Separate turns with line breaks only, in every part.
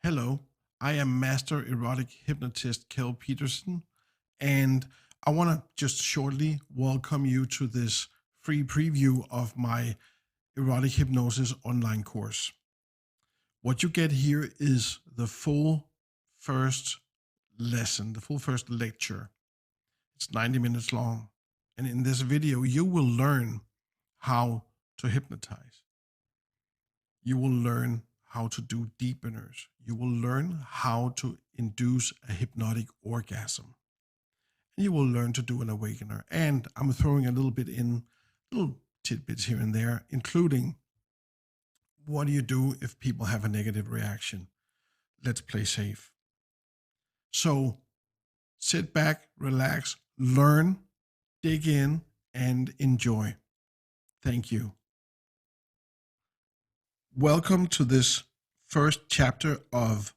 Hello, I am Master Erotic Hypnotist Kel Peterson, and I want to just shortly welcome you to this free preview of my Erotic Hypnosis online course. What you get here is the full first lesson, the full first lecture. It's 90 minutes long. And in this video, you will learn how to hypnotize. You will learn how to do deepeners. You will learn how to induce a hypnotic orgasm. And you will learn to do an awakener. And I'm throwing a little bit in, little tidbits here and there, including what do you do if people have a negative reaction? Let's play safe. So sit back, relax, learn, dig in, and enjoy. Thank you. Welcome to this first chapter of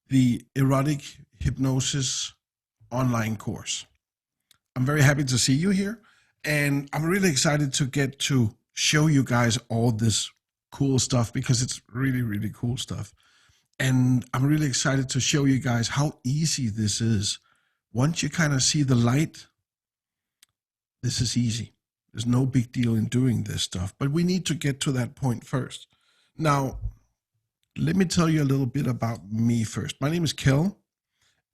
the Erotic Hypnosis online course. I'm very happy to see you here, and I'm really excited to get to show you guys all this cool stuff because it's really, really cool stuff. And I'm really excited to show you guys how easy this is. Once you kind of see the light, this is easy. There's no big deal in doing this stuff, but we need to get to that point first. Now, let me tell you a little bit about me first. My name is Kel,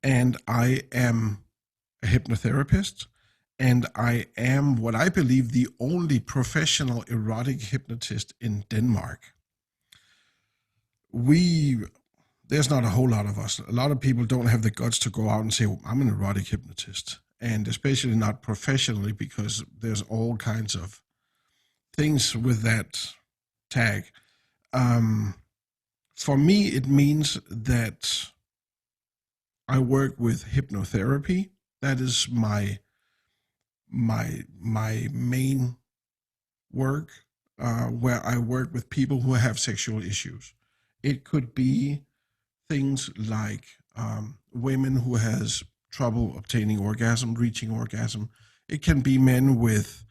and I am a hypnotherapist, and I am what I believe the only professional erotic hypnotist in Denmark. There's not a whole lot of us. A lot of people don't have the guts to go out and say, well, I'm an erotic hypnotist, and especially not professionally because there's all kinds of things with that tag. For me, it means that I work with hypnotherapy. That is my main work, where I work with people who have sexual issues. It could be things like women who has trouble obtaining orgasm, reaching orgasm. It can be men with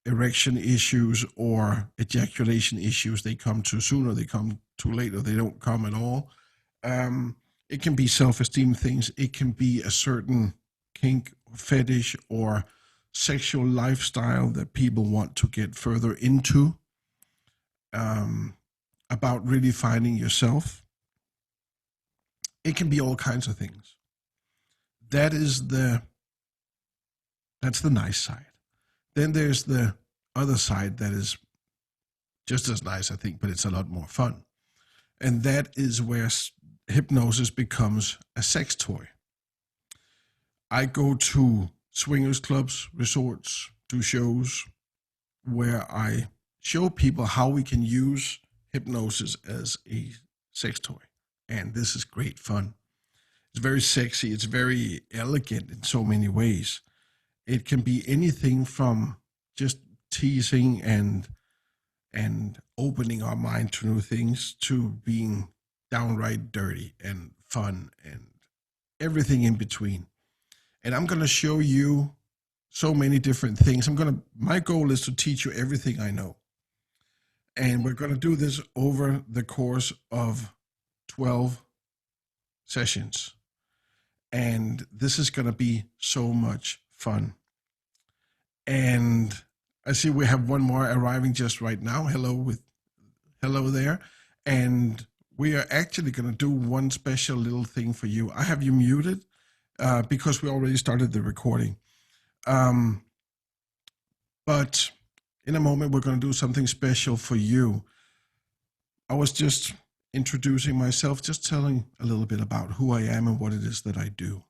erection issues or ejaculation issues. They come too soon, or they come too late, or they don't come at all. It can be self-esteem things. It can be a certain kink, fetish, or sexual lifestyle that people want to get further into, about really finding yourself. It can be all kinds of things. That's the nice side. Then there's the other side that is just as nice, I think, but it's a lot more fun. And that is where hypnosis becomes a sex toy. I go to swingers clubs, resorts, do shows where I show people how we can use hypnosis as a sex toy. And this is great fun. It's very sexy. It's very elegant in so many ways. It can be anything from just teasing and opening our mind to new things to being downright dirty and fun and everything in between. And I'm going to show you so many different things. My goal is to teach you everything I know. And we're going to do this over the course of 12 sessions. And this is going to be so much fun. And I see we have one more arriving just right now. Hello there. And we are actually going to do one special little thing for you. I have you muted because we already started the recording. But in a moment, we're going to do something special for you. I was just introducing myself, just telling a little bit about who I am and what it is that I do.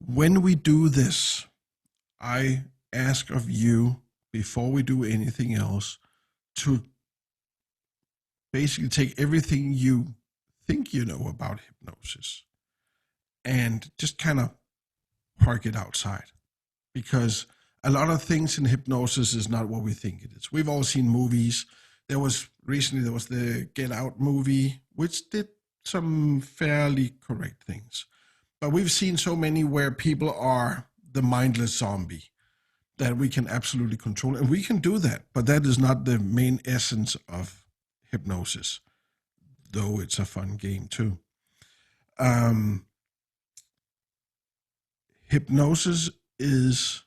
When we do this, I ask of you, before we do anything else, to basically take everything you think you know about hypnosis and just kind of park it outside. Because a lot of things in hypnosis is not what we think it is. We've all seen movies. Recently there was the Get Out movie, which did some fairly correct things. But we've seen so many where people are the mindless zombie that we can absolutely control. And we can do that, but that is not the main essence of hypnosis. though it's a fun game too. Um, Hypnosis is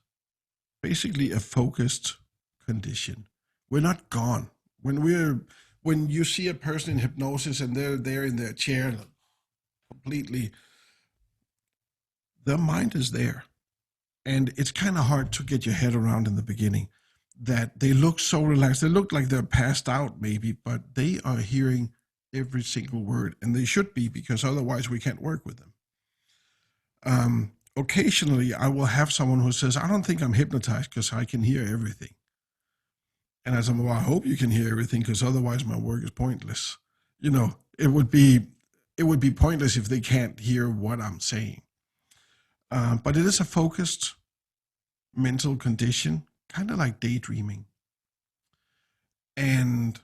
basically a focused condition. We're not gone. When you see a person in hypnosis and they're there in their chair completely, their mind is there. And it's kind of hard to get your head around in the beginning that they look so relaxed. They look like they're passed out maybe, but they are hearing every single word, and they should be, because otherwise we can't work with them. Occasionally I will have someone who says, I don't think I'm hypnotized because I can hear everything. And I said, well, I hope you can hear everything, because otherwise my work is pointless. You know, it would be pointless if they can't hear what I'm saying. But it is a focused mental condition, kind of like daydreaming. And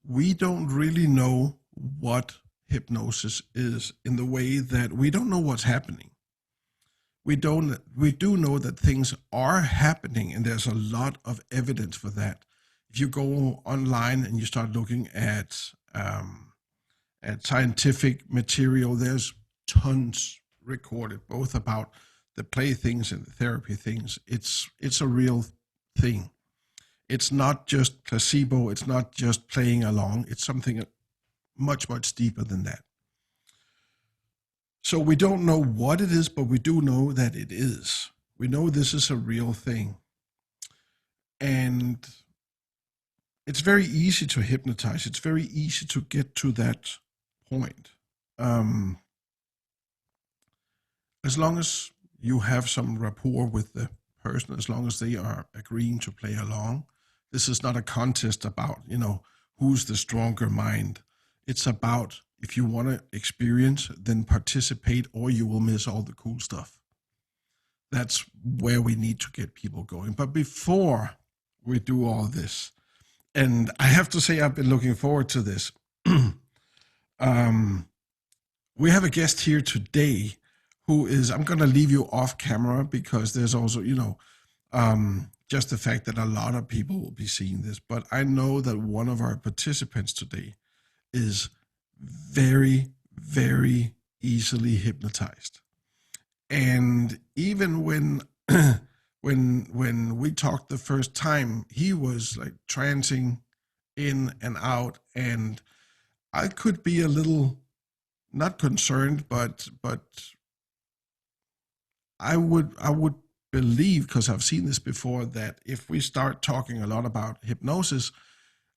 we don't really know what hypnosis is, in the way that we don't know what's happening. We do know that things are happening, and there's a lot of evidence for that. If you go online and you start looking at scientific material, there's tons recorded, both about the play things and the therapy things. It's a real thing. It's not just placebo. It's not just playing along. It's something much, much deeper than that. So we don't know what it is, but we do know that it is. We know this is a real thing. And it's very easy to hypnotize. It's very easy to get to that point. As long as you have some rapport with the person, as long as they are agreeing to play along. This is not a contest about, who's the stronger mind. It's about, if you want to experience, then participate, or you will miss all the cool stuff. That's where we need to get people going. But before we do all this, and I have to say I've been looking forward to this. We have a guest here today who is, I'm going to leave you off camera, because there's also, just the fact that a lot of people will be seeing this. But I know that one of our participants today is very, very easily hypnotized. And even when when we talked the first time, he was like trancing in and out, and I could be a little, not concerned, but I would believe, because I've seen this before, that if we start talking a lot about hypnosis,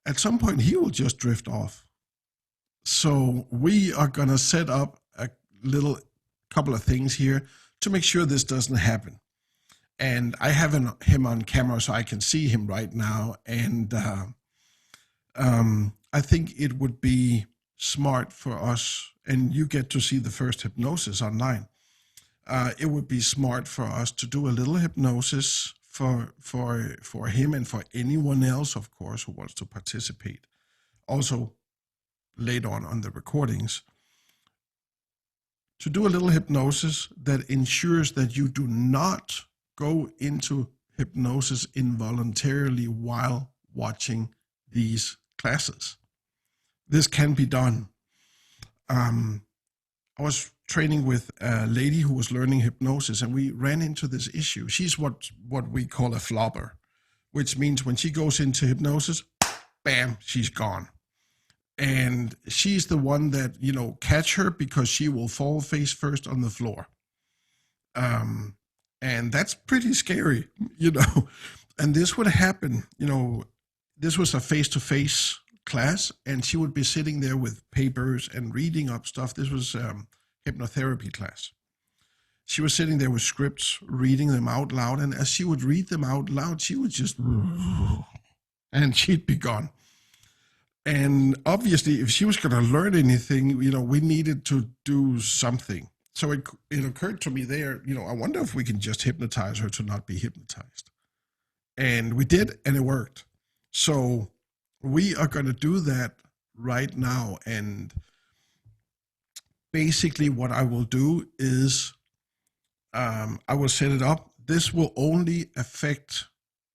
at some point he will just drift off. So we are going to set up a couple of things here to make sure this doesn't happen. And I have him on camera so I can see him right now. And I think it would be smart for us, and you get to see the first hypnosis online. It would be smart for us to do a little hypnosis for him, and for anyone else, of course, who wants to participate. Also, later on the recordings, to do a little hypnosis that ensures that you do not go into hypnosis involuntarily while watching these classes. This can be done. I was training with a lady who was learning hypnosis, and we ran into this issue. She's what we call a flopper, which means when she goes into hypnosis, bam, she's gone. And she's the one that, catch her, because she will fall face first on the floor. And that's pretty scary, And this would happen, this was a face-to-face class, and she would be sitting there with papers and reading up stuff. This was hypnotherapy class. She was sitting there with scripts, reading them out loud, and as she would read them out loud, she would just, and she'd be gone. And obviously, if she was going to learn anything, we needed to do something. So it occurred to me there, I wonder if we can just hypnotize her to not be hypnotized. And we did, and it worked. So we are going to do that right now. And basically what I will do is I will set it up. This will only affect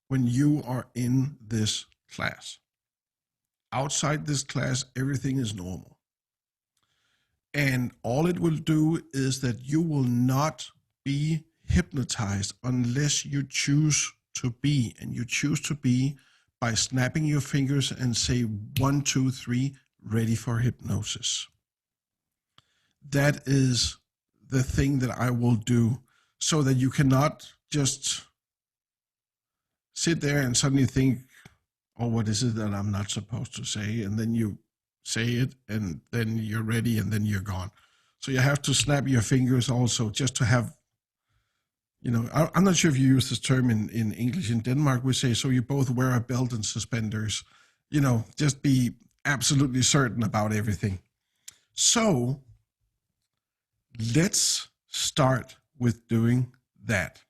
when you are in this class. outside this class, everything is normal. And all it will do is that you will not be hypnotized unless you choose to be. And you choose to be by snapping your fingers and say 1, 2, 3, ready for hypnosis. That is the thing that I will do, so that you cannot just sit there and suddenly think, oh, what is it that I'm not supposed to say? And then you say it, and then you're ready, and then you're gone. So you have to snap your fingers also, just to have, I'm not sure if you use this term in English. In Denmark, we say, so you both wear a belt and suspenders, just be absolutely certain about everything. So let's start with doing that.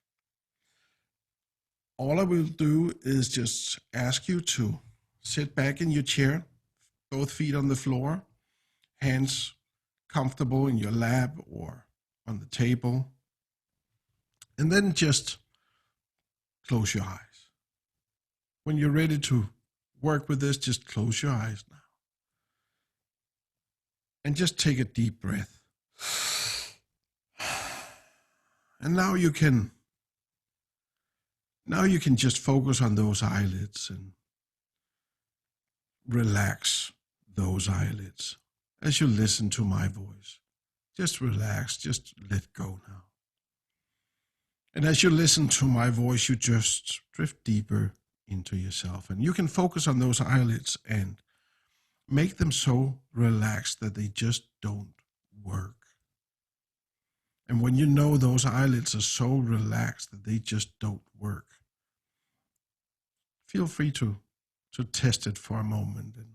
All I will do is just ask you to sit back in your chair, both feet on the floor, hands comfortable in your lap or on the table. And then just close your eyes. When you're ready to work with this, just close your eyes now. And just take a deep breath. And now you can just focus on those eyelids and relax those eyelids as you listen to my voice. Just relax, just let go now. And as you listen to my voice, you just drift deeper into yourself. And you can focus on those eyelids and make them so relaxed that they just don't work. And when you know those eyelids are so relaxed that they just don't work, feel free to test it for a moment. And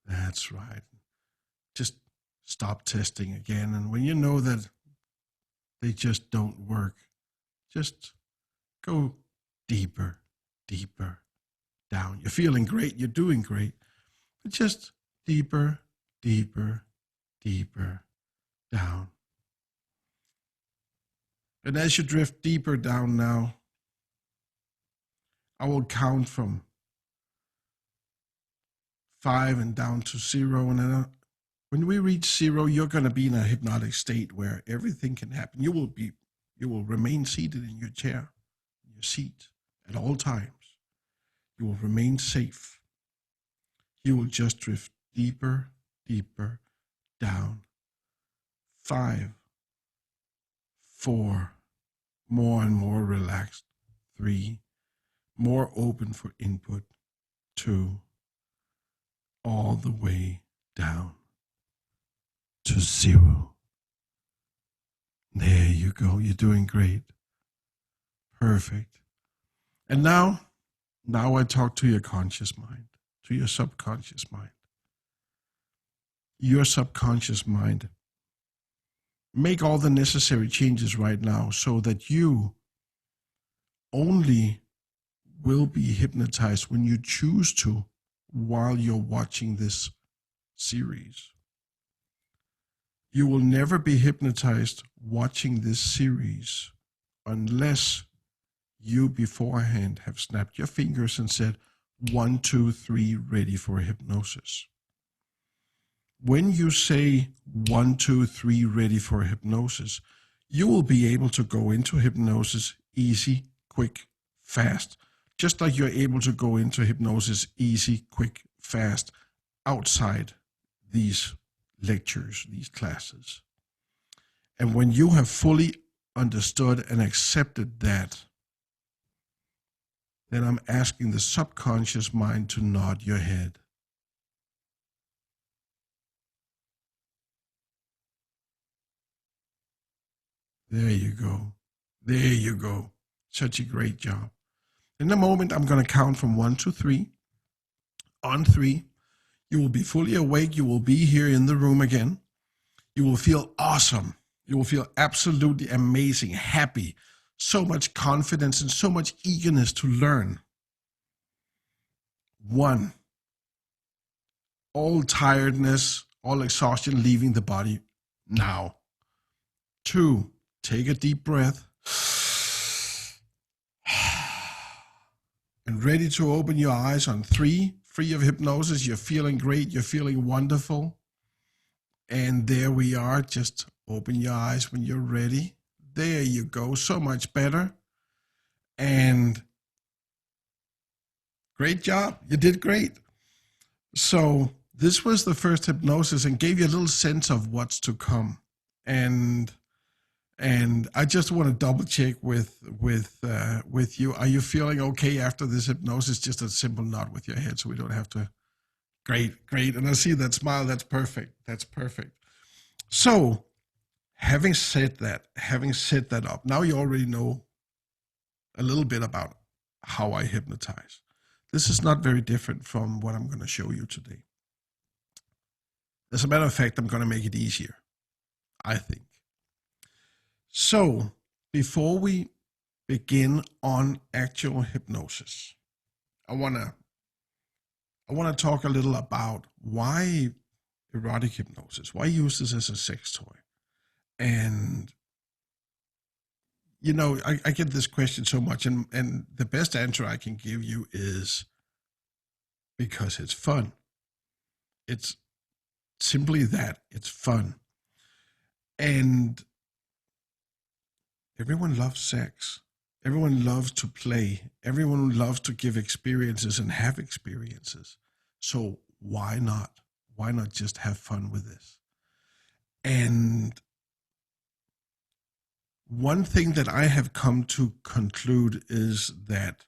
that's right. Just stop testing again. And when you know that they just don't work, just go deeper, deeper down. You're feeling great. You're doing great. But just deeper, deeper, deeper down. And as you drift deeper down now, I will count from 5 and down to 0. And then when we reach 0, you're going to be in a hypnotic state where everything can happen. You will remain seated in your chair, in your seat at all times. You will remain safe. You will just drift deeper, deeper down. 5, 4, more and more relaxed. 3, more open for input. 2, all the way down to 0. There you go. You're doing great. Perfect. And now I talk to your conscious mind, to your subconscious mind. Your subconscious mind, make all the necessary changes right now so that you only will be hypnotized when you choose to while you're watching this series. You will never be hypnotized watching this series unless you beforehand have snapped your fingers and said, 1, 2, 3, ready for hypnosis. When you say 1, 2, 3, ready for hypnosis, you will be able to go into hypnosis easy, quick, fast, just like you're able to go into hypnosis easy, quick, fast outside these lectures, these classes. And when you have fully understood and accepted that, then I'm asking the subconscious mind to nod your head. There you go. There you go. Such a great job. In a moment, I'm going to count from 1 to 3. On 3, you will be fully awake. You will be here in the room again. You will feel awesome. You will feel absolutely amazing, happy, so much confidence and so much eagerness to learn. 1, all tiredness, all exhaustion leaving the body now. 2, take a deep breath. And ready to open your eyes on 3 free of hypnosis. You're feeling great. You're feeling wonderful. And there we are. Just open your eyes when you're ready. There you go. So much better. And great job. You did great. So this was the first hypnosis and gave you a little sense of what's to come. And I just want to double check with you. Are you feeling okay after this hypnosis? Just a simple nod with your head, so we don't have to. Great. And I see that smile. That's perfect. So, having set that up, now you already know a little bit about how I hypnotize. This is not very different from what I'm going to show you today. As a matter of fact, I'm going to make it easier, I think. So, before we begin on actual hypnosis, I want to talk a little about why erotic hypnosis, why use this as a sex toy. And, you know, I get this question so much, and the best answer I can give you is because it's fun. It's simply that, it's fun. And everyone loves sex. Everyone loves to play. Everyone loves to give experiences and have experiences. So why not? Why not just have fun with this? And one thing that I have come to conclude is that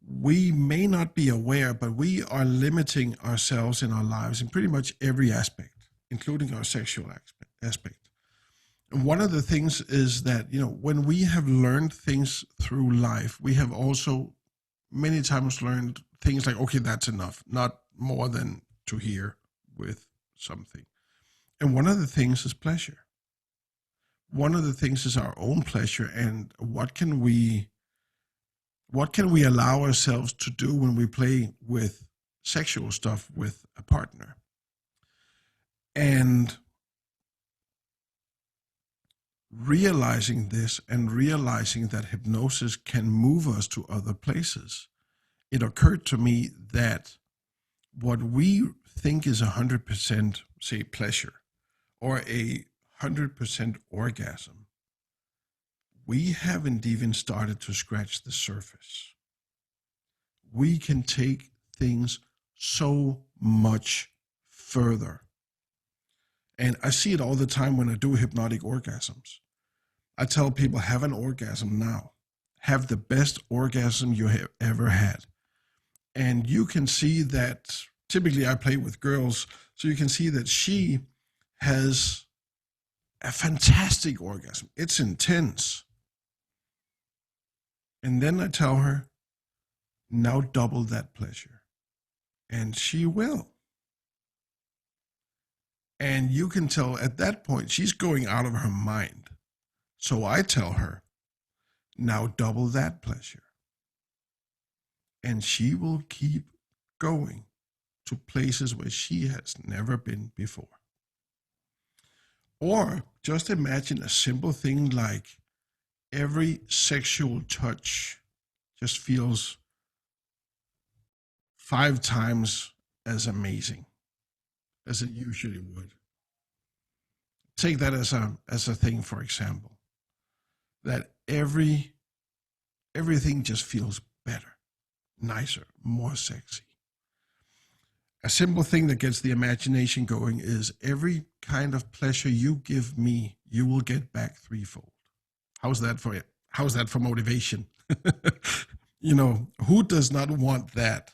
we may not be aware, but we are limiting ourselves in our lives in pretty much every aspect, including our sexual aspect. And one of the things is that, you know, when we have learned things through life, we have also many times learned things like, okay, that's enough, not more than to hear with something. And one of the things is pleasure. One of the things is our own pleasure, and what can we allow ourselves to do when we play with sexual stuff with a partner. And realizing this and realizing that hypnosis can move us to other places, it occurred to me that what we think is 100%, say, pleasure or a 100% orgasm, we haven't even started to scratch the surface. We can take things so much further. And I see it all the time when I do hypnotic orgasms. I tell people, have an orgasm now. Have the best orgasm you have ever had. And you can see that, typically I play with girls, so you can see that she has a fantastic orgasm. It's intense. And then I tell her, now double that pleasure. And she will. And you can tell at that point, she's going out of her mind. So I tell her, now double that pleasure. And she will keep going to places where she has never been before. Or just imagine a simple thing like every sexual touch just feels 5 times as amazing as it usually would. Take that as a thing, for example, that everything just feels better, nicer, more sexy. A simple thing that gets the imagination going is every kind of pleasure you give me, you will get back threefold. How's that for it? How's that for motivation? You know, who does not want that?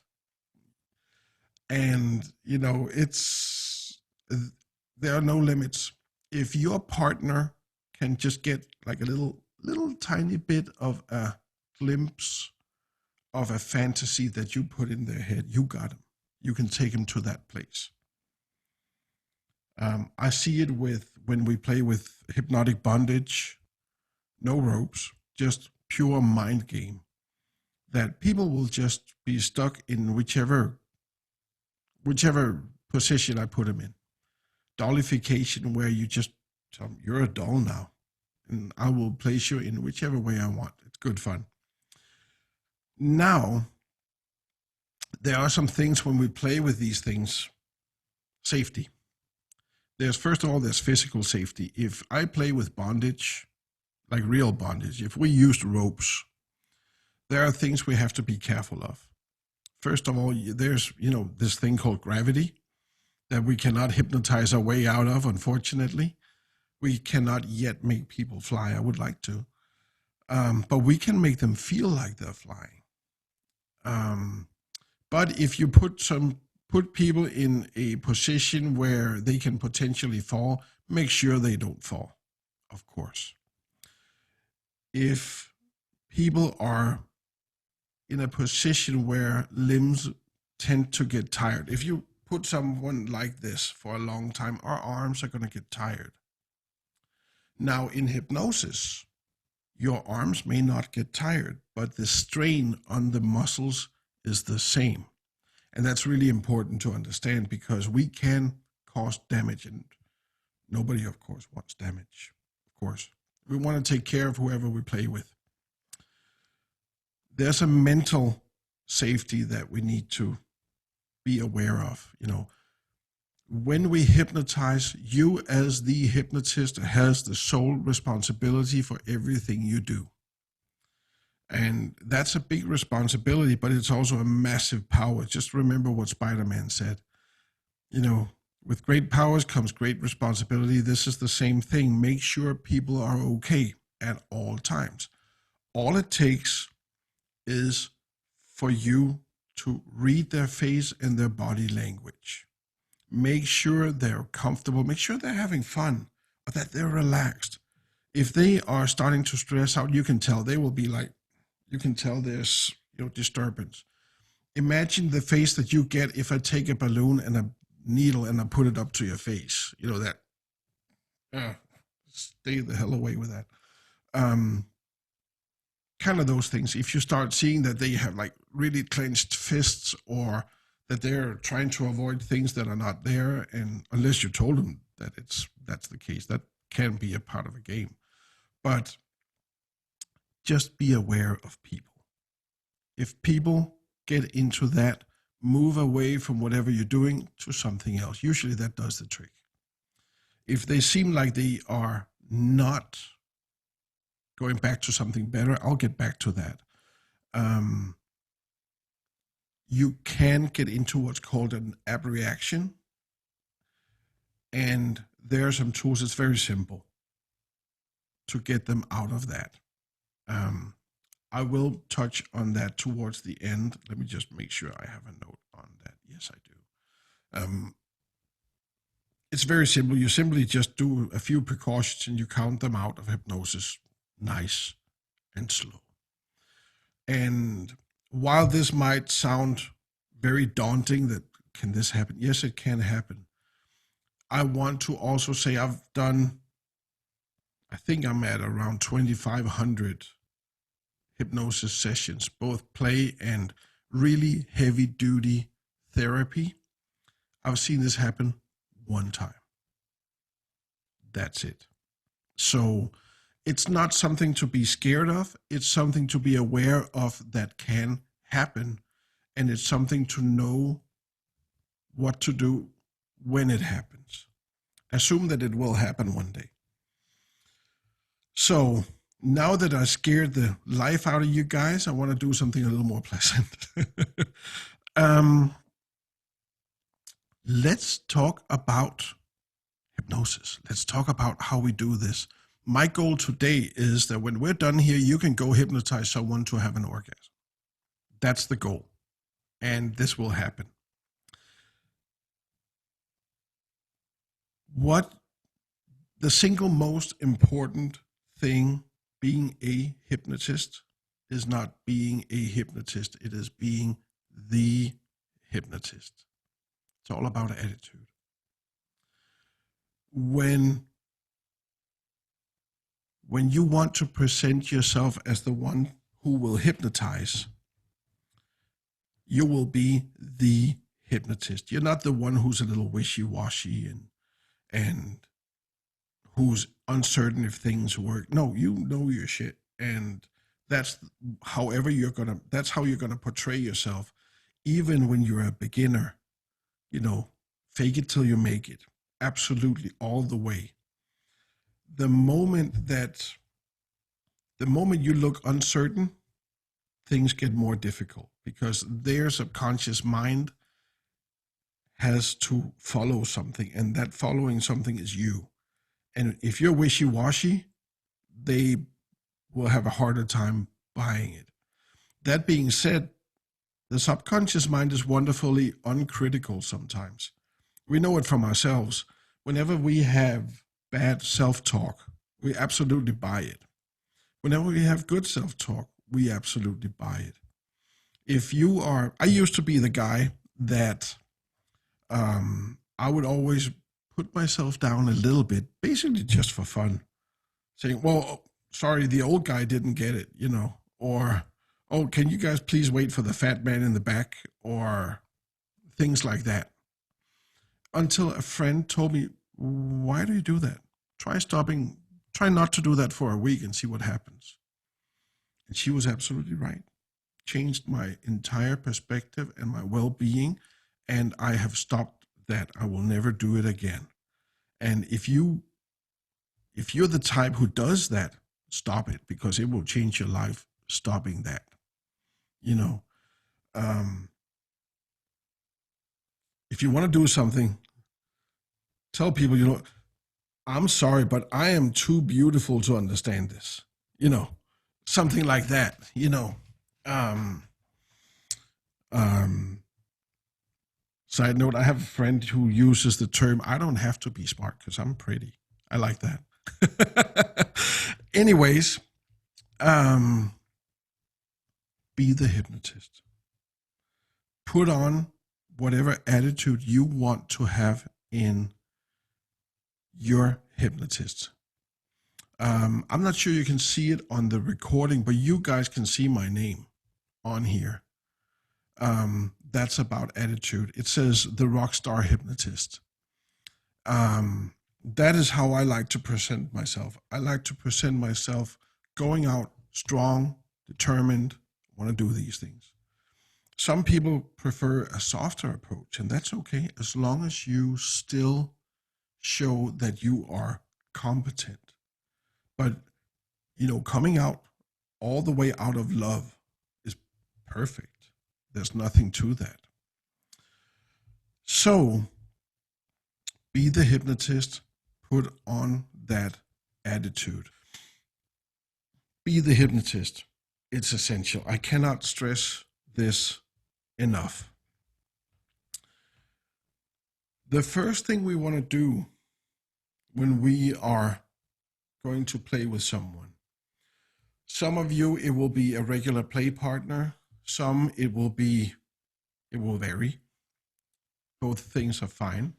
And, you know, there are no limits. If your partner can just get like a little tiny bit of a glimpse of a fantasy that you put in their head, you got them. You can take them to that place. I see it when we play with hypnotic bondage, no ropes, just pure mind game, that people will just be stuck in whichever position I put them in. Dollification, where you just tell them, you're a doll now, and I will place you in whichever way I want. It's good fun. Now, there are some things when we play with these things. Safety. There's, first of all, there's physical safety. If I play with bondage, like real bondage, if we used ropes, there are things we have to be careful of. First of all, there's, this thing called gravity that we cannot hypnotize our way out of, unfortunately. We cannot yet make people fly. I would like to. But we can make them feel like they're flying. But if you put people in a position where they can potentially fall, make sure they don't fall, of course. If people are in a position where limbs tend to get tired, if you put someone like this for a long time, our arms are going to get tired. Now, in hypnosis, your arms may not get tired, but the strain on the muscles is the same. And that's really important to understand, because we can cause damage, and nobody, of course, wants damage. Of course, we want to take care of whoever we play with. There's a mental safety that we need to be aware of. When we hypnotize, you as the hypnotist has the sole responsibility for everything you do. And that's a big responsibility, but it's also a massive power. Just remember what Spider-Man said. With great powers comes great responsibility. This is the same thing. Make sure people are okay at all times. All it takes is for you to read their face and their body language. Make sure they're comfortable. Make sure they're having fun, or that they're relaxed. If they are starting to stress out, you can tell. They will be like, you can tell there's disturbance. Imagine the face that you get if I take a balloon and a needle and I put it up to your face. Stay the hell away with that. Kind of those things. If you start seeing that they have like really clenched fists, or that they're trying to avoid things that are not there, and unless you told them that that's the case, that can be a part of a game. But just be aware of people. If people get into that, move away from whatever you're doing to something else. Usually that does the trick. If they seem like they are not going back to something better, I'll get back to that. You can get into what's called an abreaction. And there are some tools. It's very simple to get them out of that. I will touch on that towards the end. Let me just make sure I have a note on that. Yes, I do. It's very simple. You simply just do a few precautions and you count them out of hypnosis, nice and slow. And while this might sound very daunting, that can this happen? Yes, it can happen. I want to also say I think I'm at around 2,500 hypnosis sessions, both play and really heavy duty therapy. I've seen this happen one time. That's it. So it's not something to be scared of. It's something to be aware of that can happen. And it's something to know what to do when it happens. Assume that it will happen one day. So now that I scared the life out of you guys, I want to do something a little more pleasant. Let's talk about hypnosis. Let's talk about how we do this. My goal today is that when we're done here, you can go hypnotize someone to have an orgasm. That's the goal. And this will happen. What the single most important thing being a hypnotist is not being a hypnotist. It is being the hypnotist. It's all about attitude. When you want to present yourself as the one who will hypnotize, you will be the hypnotist. You're not the one who's a little wishy-washy and who's uncertain if things work. No, you know your shit. And that's how you're gonna portray yourself even when you're a beginner, fake it till you make it. Absolutely, all the way. The moment that, the moment you look uncertain, things get more difficult because their subconscious mind has to follow something, and that following something is you. And if you're wishy washy, they will have a harder time buying it. That being said, the subconscious mind is wonderfully uncritical sometimes. We know it from ourselves. Whenever we have bad self talk, we absolutely buy it. Whenever we have good self talk, we absolutely buy it. If you are, I used to be the guy that I would always put myself down a little bit, basically just for fun, saying, well, sorry, the old guy didn't get it, or, oh, can you guys please wait for the fat man in the back, or things like that. Until a friend told me, why do you do that? Try not to do that for a week and see what happens. And she was absolutely right. Changed my entire perspective and my well-being, and I have stopped that. I will never do it again. And if you're the type who does that, stop it, because it will change your life stopping that. If you want to do something, tell people, I'm sorry, but I am too beautiful to understand this. Something like that. Side note, I have a friend who uses the term, I don't have to be smart because I'm pretty. I like that. Anyways, be the hypnotist. Put on whatever attitude you want to have in your hypnotist. I'm not sure you can see it on the recording, but you guys can see my name on here. That's about attitude. It says the Rockstar Hypnotist. That is how I like to present myself. I like to present myself going out strong, determined, want to do these things. Some people prefer a softer approach, and that's okay, as long as you still show that you are competent. But, coming out all the way out of love is perfect. There's nothing to that. So, be the hypnotist, put on that attitude. Be the hypnotist. It's essential. I cannot stress this enough. The first thing we want to do when we are going to play with someone, some of you, it will be a regular play partner. Some, it will vary. Both things are fine.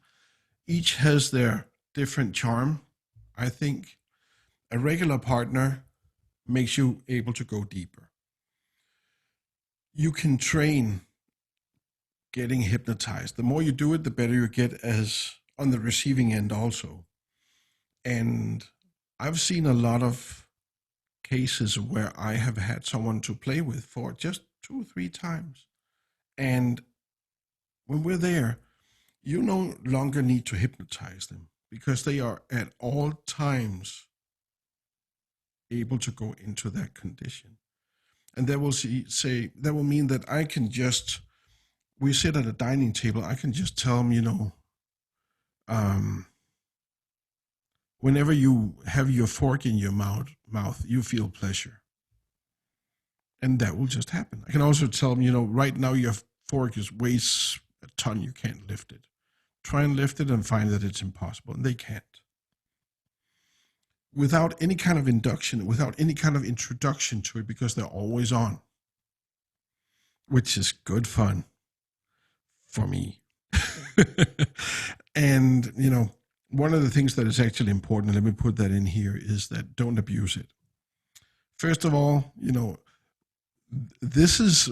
Each has their different charm. I think a regular partner makes you able to go deeper. You can train getting hypnotized. The more you do it, the better you get as on the receiving end also. And I've seen a lot of cases where I have had someone to play with for just 2 or 3 times. And when we're there, you no longer need to hypnotize them because they are at all times able to go into that condition. And that will mean that I can just, we sit at a dining table, I can just tell them, whenever you have your fork in your mouth, you feel pleasure. And that will just happen. I can also tell them, right now your fork weighs a ton, you can't lift it. Try and lift it and find that it's impossible, and they can't. Without any kind of induction, without any kind of introduction to it, because they're always on, which is good fun for me. And, one of the things that is actually important, and let me put that in here, is that don't abuse it. First of all, this is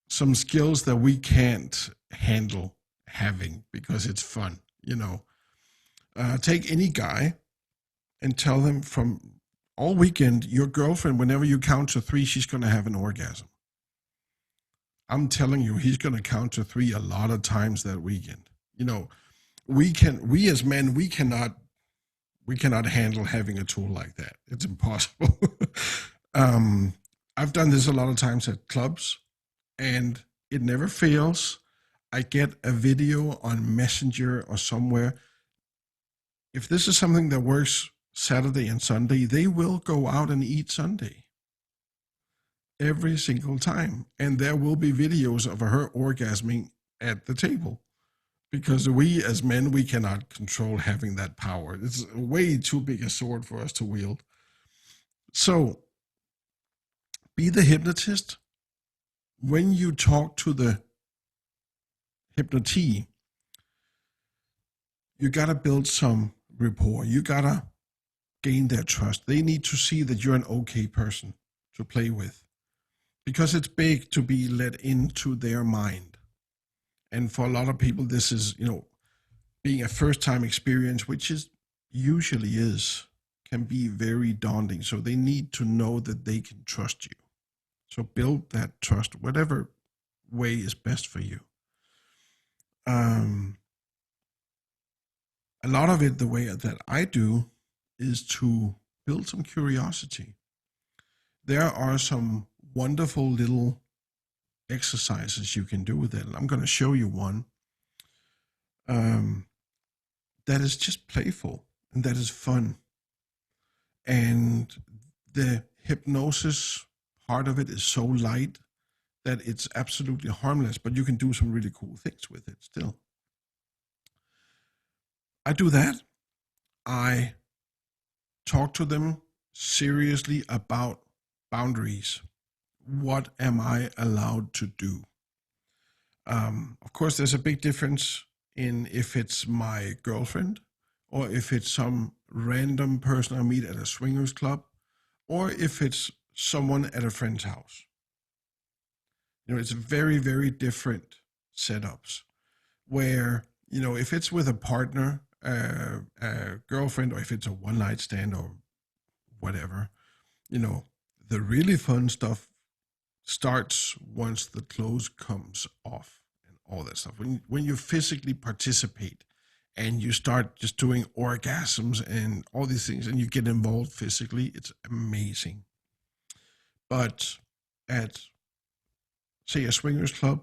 some skills that we can't handle having because it's fun, Take any guy and tell him from all weekend, your girlfriend, whenever you count to 3, she's going to have an orgasm. I'm telling you, he's going to count to 3 a lot of times that weekend. We as men, we cannot handle having a tool like that. It's impossible. um, I've done this a lot of times at clubs, and it never fails. I get a video on Messenger or somewhere. If this is something that works Saturday and Sunday, they will go out and eat Sunday every single time. And there will be videos of her orgasming at the table, because we as men, we cannot control having that power. It's way too big a sword for us to wield. So be the hypnotist. When you talk to the hypnotee, you got to build some rapport. You got to gain their trust. They need to see that you're an okay person to play with, because it's big to be let into their mind. And for a lot of people, this is, being a first time experience, which is usually is, can be very daunting. So they need to know that they can trust you. So build that trust, whatever way is best for you. A lot of it, the way that I do, is to build some curiosity. There are some wonderful little exercises you can do with it. I'm going to show you one that is just playful and that is fun. And the hypnosis part of it is so light that it's absolutely harmless, but you can do some really cool things with it still. I do that. I talk to them seriously about boundaries. What am I allowed to do? Of course, there's a big difference in if it's my girlfriend, or if it's some random person I meet at a swingers club, or if it's someone at a friend's house. It's very, very different setups where, if it's with a partner, a girlfriend, or if it's a one night stand or whatever, the really fun stuff starts once the clothes comes off and all that stuff. When you physically participate and you start just doing orgasms and all these things, and you get involved physically, it's amazing. But at, say, a swingers club,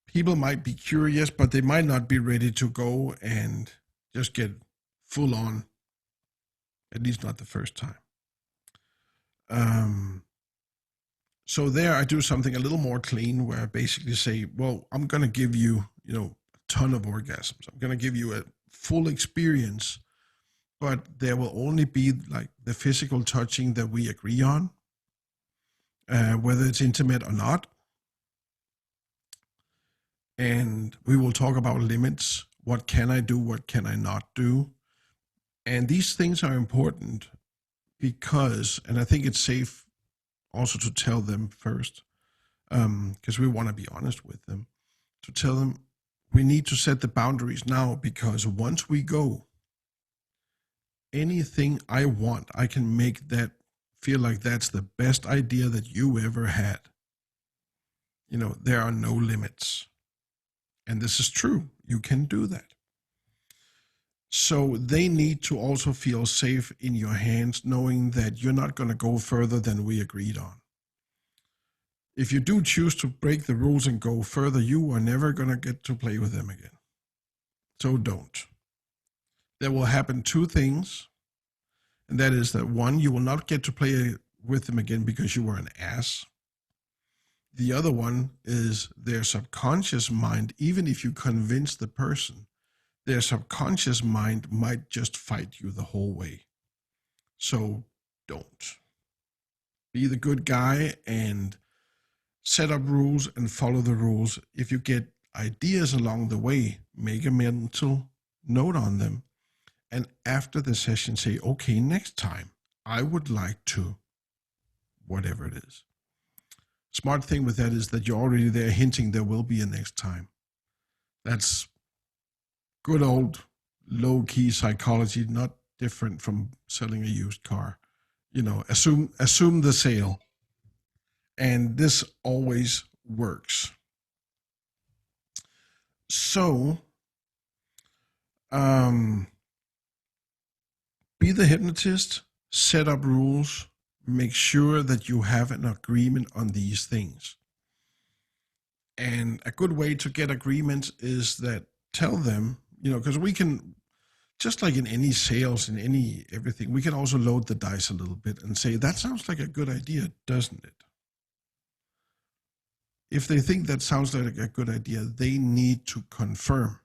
people might be curious, but they might not be ready to go and just get full on, at least not the first time. So there I do something a little more clean, where I basically say, well, I'm going to give you, a ton of orgasms. I'm going to give you a full experience, but there will only be like the physical touching that we agree on, whether it's intimate or not. And we will talk about limits. What can I do? What can I not do? And these things are important because, and I think it's safe also to tell them first, because we want to be honest with them, to tell them we need to set the boundaries now, because once we go, anything I want, I can make that feel like that's the best idea that you ever had. There are no limits. And this is true. You can do that. So they need to also feel safe in your hands, knowing that you're not going to go further than we agreed on. If you do choose to break the rules and go further, you are never going to get to play with them again. So don't. There will happen two things. And that is that, one, you will not get to play with them again because you were an ass. The other one is their subconscious mind, even if you convince the person, their subconscious mind might just fight you the whole way. So don't. Be the good guy and set up rules and follow the rules. If you get ideas along the way, make a mental note on them. And after the session, say, okay, next time I would like to, whatever it is. Smart thing with that is that you're already there hinting there will be a next time. That's good old low-key psychology, not different from selling a used car. Assume the sale. And this always works. So, be the hypnotist, set up rules, make sure that you have an agreement on these things. And a good way to get agreement is that tell them, because we can, just like in any sales, in any everything, we can also load the dice a little bit and say, that sounds like a good idea, doesn't it? If they think that sounds like a good idea, they need to confirm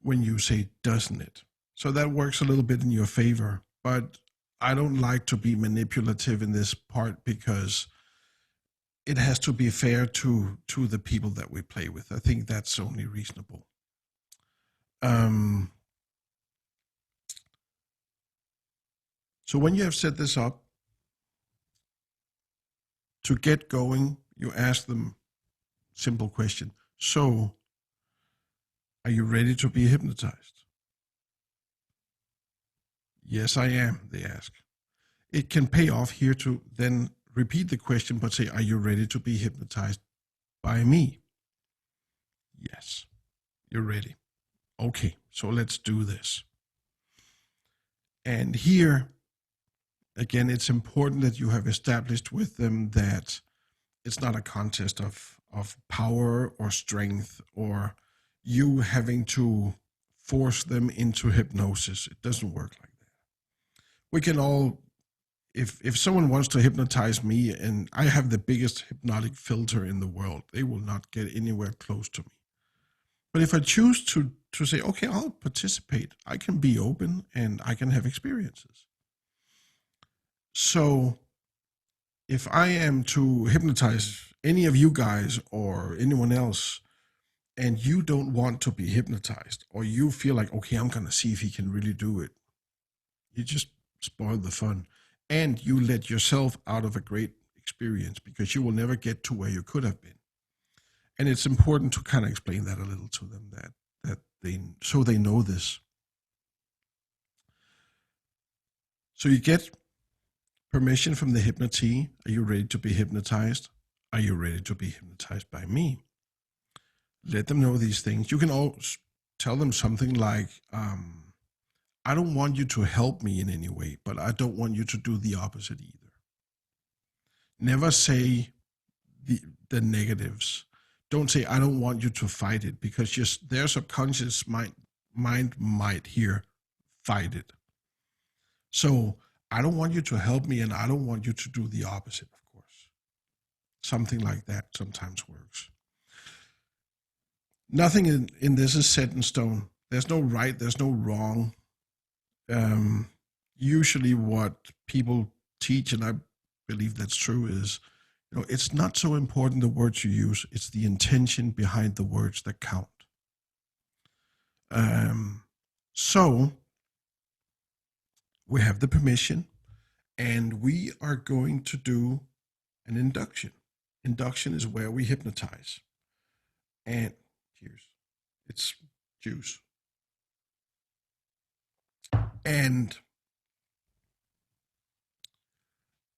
when you say, doesn't it? So that works a little bit in your favor. But I don't like to be manipulative in this part because it has to be fair to the people that we play with. I think that's only reasonable. So when you have set this up, to get going, you ask them simple question. So, are you ready to be hypnotized? Yes, I am, they ask. It can pay off here to then repeat the question, but say, are you ready to be hypnotized by me? Yes, you're ready. Okay, so let's do this. And here, again, it's important that you have established with them that it's not a contest of power or strength or you having to force them into hypnosis. It doesn't work like that. We can all, if someone wants to hypnotize me and I have the biggest hypnotic filter in the world, they will not get anywhere close to me. But if I choose to say, okay, I'll participate, I can be open and I can have experiences. So if I am to hypnotize any of you guys or anyone else, and you don't want to be hypnotized, or you feel like, okay, I'm going to see if he can really do it, you just spoil the fun. And you let yourself out of a great experience because you will never get to where you could have been. And it's important to kind of explain that a little to them, that they know this. So you get permission from the hypnotee. Are you ready to be hypnotized? Are you ready to be hypnotized by me? Let them know these things. You can always tell them something like, I don't want you to help me in any way, but I don't want you to do the opposite either. Never say the negatives. Don't say, I don't want you to fight it, because just their subconscious mind might hear fight it. So I don't want you to help me and I don't want you to do the opposite, of course. Something like that sometimes works. Nothing in this is set in stone. There's no right, there's no wrong. Usually what people teach, and I believe that's true, is it's not so important the words you use, it's the intention behind the words that count. So we have the permission, and we are going to do an induction. Induction is where we hypnotize. And cheers. It's juice. And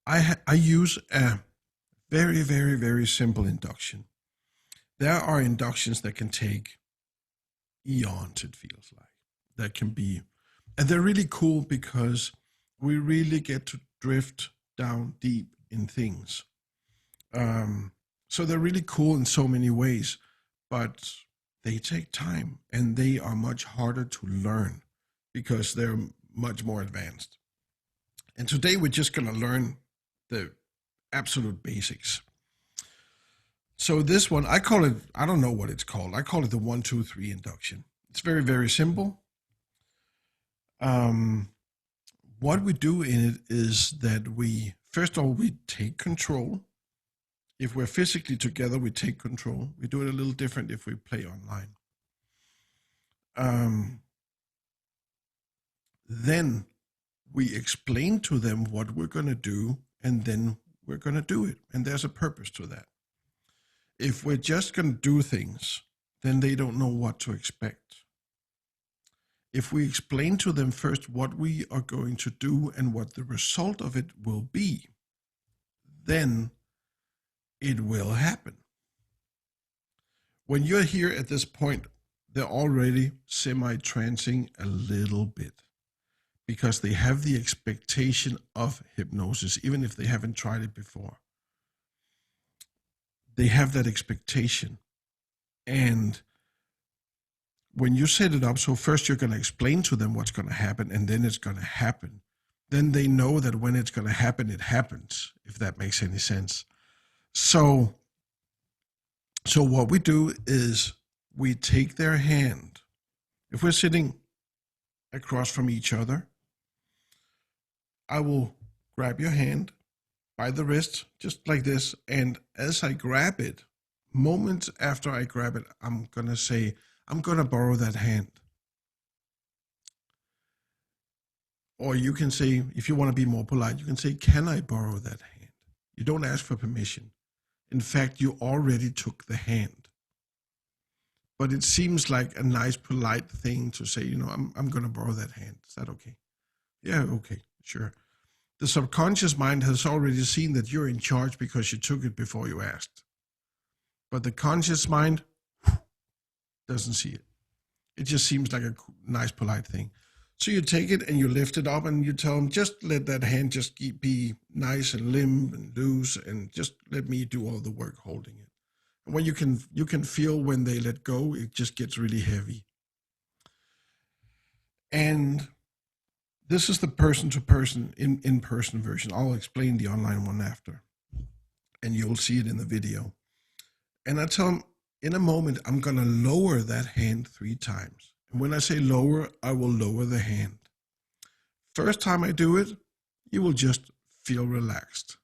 I use a very, very, very simple induction. There are inductions that can take eons, it feels like. That can be, and they're really cool because we really get to drift down deep in things. So they're really cool in so many ways, but they take time and they are much harder to learn because they're much more advanced. And today we're just going to learn the absolute basics. So this one, I call it, I don't know what it's called. I call it the 1, 2, 3 induction. It's very, very simple. What we do in it is that we, first of all, we take control. If we're physically together, we take control. We do it a little different if we play online. Then we explain to them what we're going to do, and then we're going to do it. And there's a purpose to that. If we're just going to do things, then they don't know what to expect. If we explain to them first what we are going to do and what the result of it will be, then it will happen. When you're here at this point, they're already semi-trancing a little bit because they have the expectation of hypnosis, even if they haven't tried it before. They have that expectation. And when you set it up, so first you're going to explain to them what's going to happen, and then it's going to happen. Then they know that when it's going to happen, it happens, if that makes any sense. So what we do is we take their hand. If we're sitting across from each other, I will grab your hand by the wrist, just like this. And as I grab it, moments after I grab it, I'm going to say, I'm going to borrow that hand. Or you can say, if you want to be more polite, you can say, can I borrow that hand? You don't ask for permission. In fact, you already took the hand. But it seems like a nice, polite thing to say, I'm going to borrow that hand. Is that okay? Yeah, okay, sure. The subconscious mind has already seen that you're in charge because you took it before you asked. But the conscious mind doesn't see it. It just seems like a nice, polite thing. So you take it and you lift it up and you tell them, just let that hand just be nice and limp and loose and just let me do all the work holding it. And when you can feel when they let go, it just gets really heavy. And this is the person-to-person, in-person version. I'll explain the online one after, and you'll see it in the video. And I tell them, in a moment, I'm going to lower that hand 3 times. And when I say lower, I will lower the hand. First time I do it, you will just feel relaxed.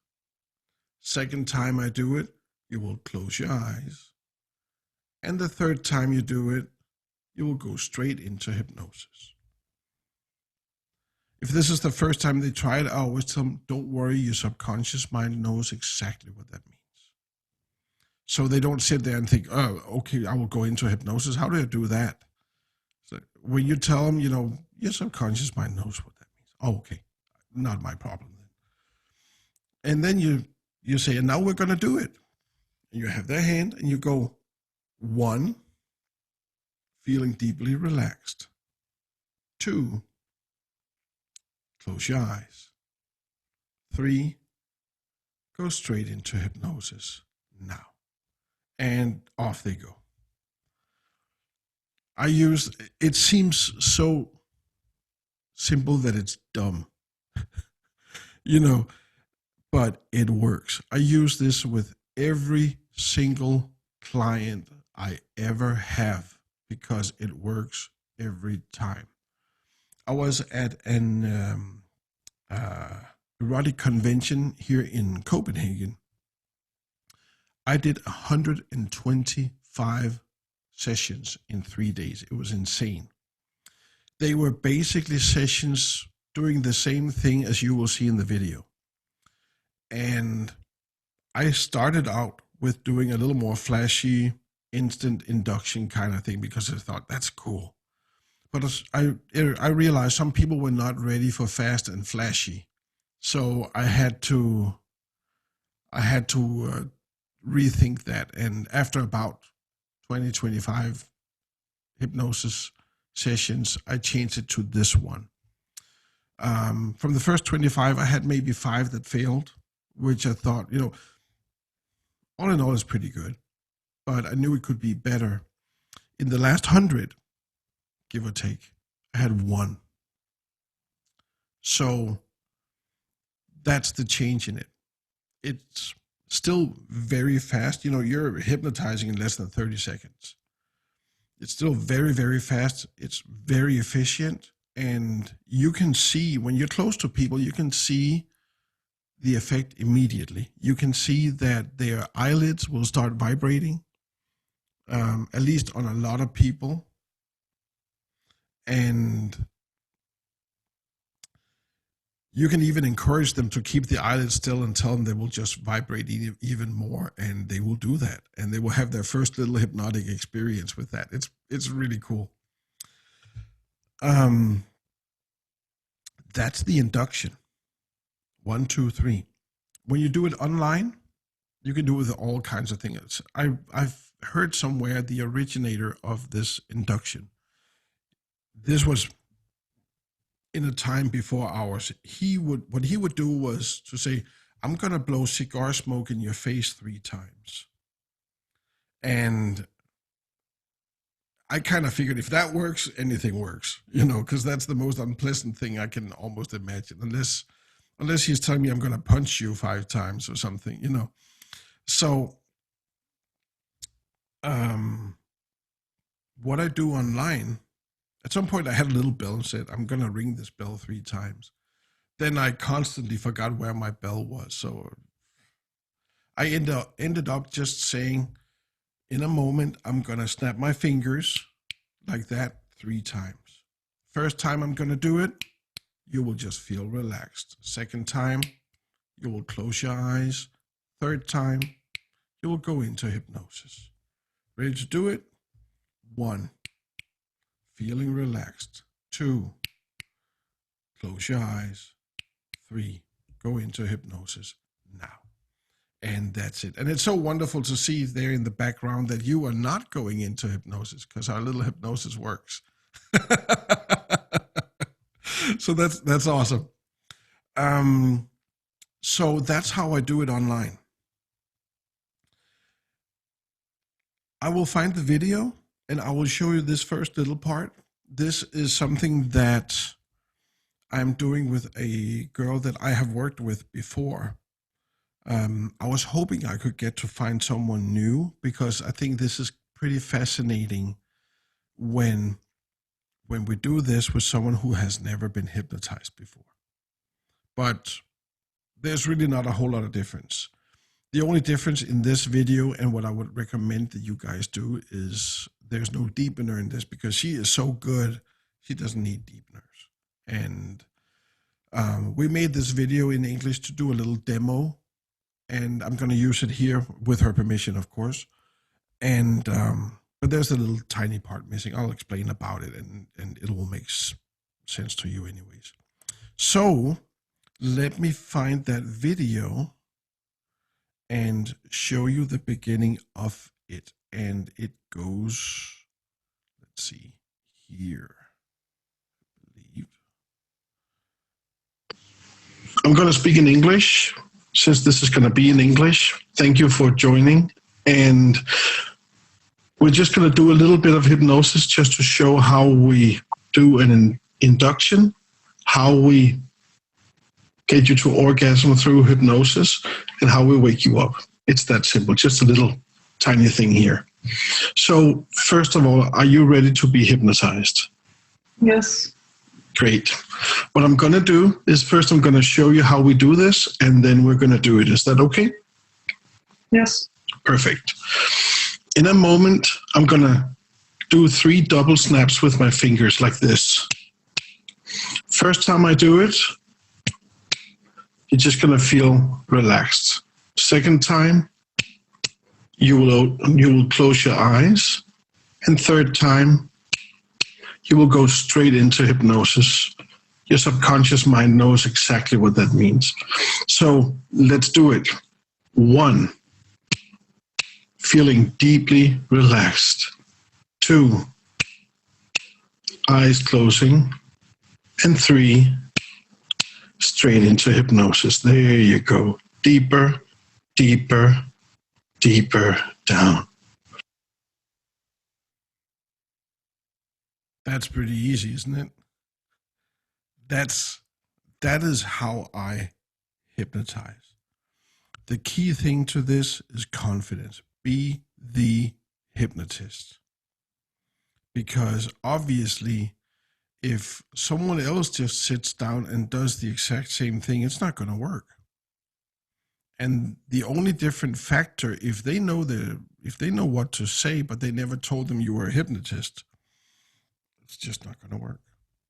Second time I do it, you will close your eyes. And the third time you do it, you will go straight into hypnosis. If this is the first time they try it, I always tell them, don't worry, your subconscious mind knows exactly what that means. So they don't sit there and think, oh, okay, I will go into hypnosis. How do I do that? So when you tell them, your subconscious mind knows what that means. Oh, okay, not my problem then. And then you say, and now we're going to do it. And you have their hand and you go, 1, feeling deeply relaxed. 2, close your eyes. 3, go straight into hypnosis now. And off they go. It seems so simple that it's dumb, but it works. I use this with every single client I ever have because it works every time. I was at an erotic convention here in Copenhagen. I did 125 sessions in 3 days. It was insane. They were basically sessions doing the same thing as you will see in the video. And I started out with doing a little more flashy, instant induction kind of thing because I thought that's cool. But I realized some people were not ready for fast and flashy. So I had to rethink that. And after about 20, 25 hypnosis sessions, I changed it to this one. From the first 25, I had maybe 5 that failed, which I thought, all in all is pretty good. But I knew it could be better. In the last 100, give or take, I had 1. So that's the change in it. It's still very fast. You're hypnotizing in less than 30 seconds. It's still very, very fast. It's very efficient. And you can see, when you're close to people, you can see the effect immediately. You can see that their eyelids will start vibrating, at least on a lot of people. And you can even encourage them to keep the eyelids still and tell them they will just vibrate even more, and they will do that. And they will have their first little hypnotic experience with that. It's really cool. That's the induction. 1, 2, 3. When you do it online, You can do it with all kinds of things. I've heard somewhere the originator of this induction. This was in a time before ours. What he would do was to say, "I'm going to blow cigar smoke in your face 3 times," and I kind of figured if that works, anything works, because that's the most unpleasant thing I can almost imagine, unless he's telling me I'm going to punch you 5 times or something. So, what I do online, at some point I had a little bell and said, I'm going to ring this bell 3 times. Then I constantly forgot where my bell was. So I ended up just saying, in a moment, I'm going to snap my fingers like that 3 times. First time I'm going to do it, you will just feel relaxed. Second time, you will close your eyes. Third time, you will go into hypnosis. Ready to do it? 1, feeling relaxed. 2, close your eyes. 3, go into hypnosis now. And that's it. And it's so wonderful to see there in the background that you are not going into hypnosis, because our little hypnosis works. So that's awesome. So that's how I do it online. I will find the video and I will show you this first little part. This is something that I'm doing with a girl that I have worked with before. I was hoping I could get to find someone new, because I think this is pretty fascinating when we do this with someone who has never been hypnotized before. But there's really not a whole lot of difference. The only difference in this video and what I would recommend that you guys do is there's no deepener in this, because she is so good, she doesn't need deepeners. And we made this video in English to do a little demo, and I'm going to use it here with her permission, of course. And but there's a little tiny part missing. I'll explain about it, and it will make sense to you anyways. So let me find that video and show you the beginning of it. And it goes, let's see here, I believe. I'm going to speak in English, since this is going to be in English. Thank you for joining. And we're just going to do a little bit of hypnosis just to show how we do an induction, how we get you to orgasm through hypnosis, and how we wake you up. It's that simple, just a little tiny thing here. So first of all, are you ready to be hypnotized?
Yes.
Great. What I'm going to do is first I'm going to show you how we do this, and then we're going to do it. Is that okay?
Yes.
Perfect. In a moment, I'm going to do 3 double snaps with my fingers like this. First time I do it, you're just going to feel relaxed. Second time, you will close your eyes. And third time, you will go straight into hypnosis. Your subconscious mind knows exactly what that means. So let's do it. 1, feeling deeply relaxed. 2, eyes closing. And 3, straight into hypnosis. There you go. Deeper, deeper, deeper down. That's pretty easy, isn't it? That is how I hypnotize. The key thing to this is confidence. Be the hypnotist. Because obviously, if someone else just sits down and does the exact same thing, it's not going to work. And the only different factor, if they know what to say, but they never told them you were a hypnotist, it's just not going to work.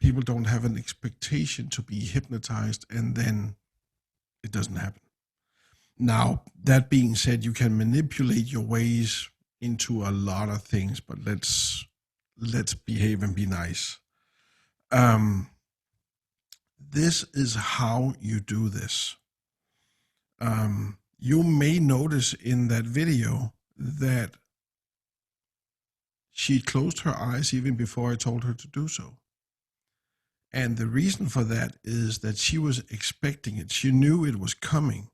People don't have an expectation to be hypnotized, and then it doesn't happen. Now, that being said, you can manipulate your ways into a lot of things, but let's behave and be nice. This is how you do this. You may notice in that video that she closed her eyes even before I told her to do so. And the reason for that is that she was expecting it. She knew it was coming.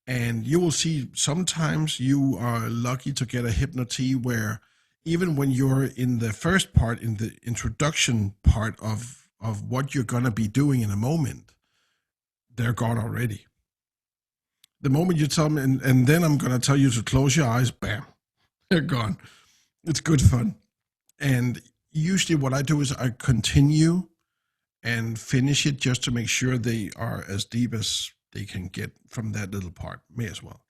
And you will see sometimes you are lucky to get a hypnotism where even when you're in the first part, in the introduction part of what you're going to be doing in a moment, they're gone already. The moment you tell me, and then I'm going to tell you to close your eyes, bam, they're gone. It's good fun. And usually what I do is I continue and finish it just to make sure they are as deep as they can get from that little part. May as well.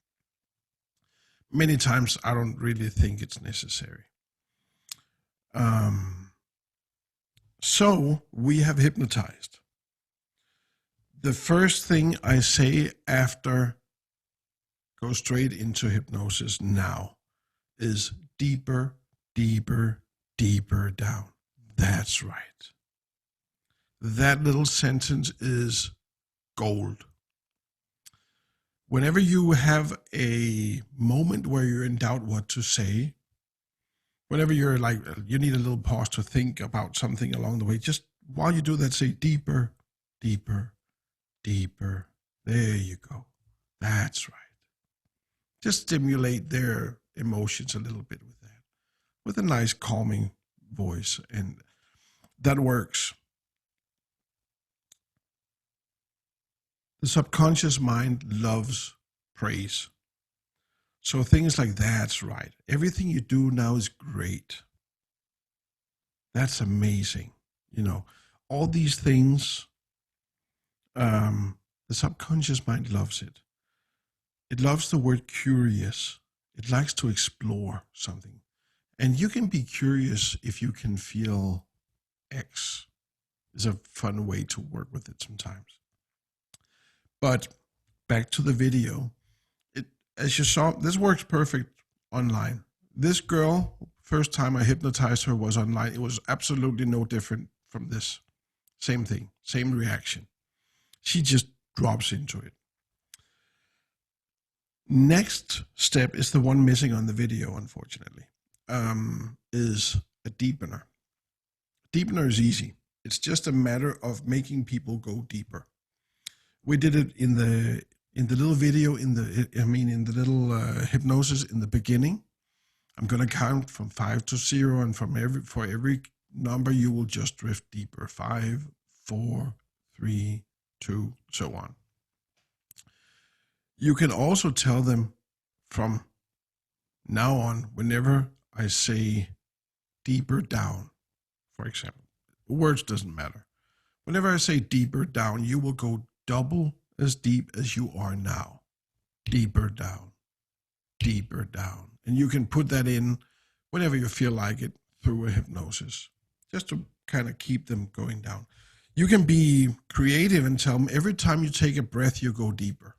Many times I don't really think it's necessary. So we have hypnotized. The first thing I say after go straight into hypnosis now is deeper, deeper, deeper down. That's right. That little sentence is gold. Whenever you have a moment where you're in doubt what to say, whenever you're like, you need a little pause to think about something along the way, just while you do that, say deeper, deeper, deeper. There you go. That's right. Just stimulate their emotions a little bit with that, with a nice calming voice. And that works. The subconscious mind loves praise. So things like that's right. Everything you do now is great. That's amazing. You know, all these things, the subconscious mind loves it. It loves the word curious. It likes to explore something. And you can be curious if you can feel X. It's a fun way to work with it sometimes. But back to the video, as you saw, this works perfect online. This girl, first time I hypnotized her was online. It was absolutely no different from this. Same thing, same reaction. She just drops into it. Next step is the one missing on the video, unfortunately, is a deepener. Deepener is easy. It's just a matter of making people go deeper. We did it in the little video, in the little hypnosis in the beginning. I'm going to count from 5 to 0, and for every number, you will just drift deeper. 5, 4, 3, 2, so on. You can also tell them from now on, whenever I say deeper down, for example, words doesn't matter. Whenever I say deeper down, you will go double as deep as you are now. Deeper down, deeper down. And you can put that in whenever you feel like it through a hypnosis, just to kind of keep them going down. You can be creative and tell them every time you take a breath, you go deeper.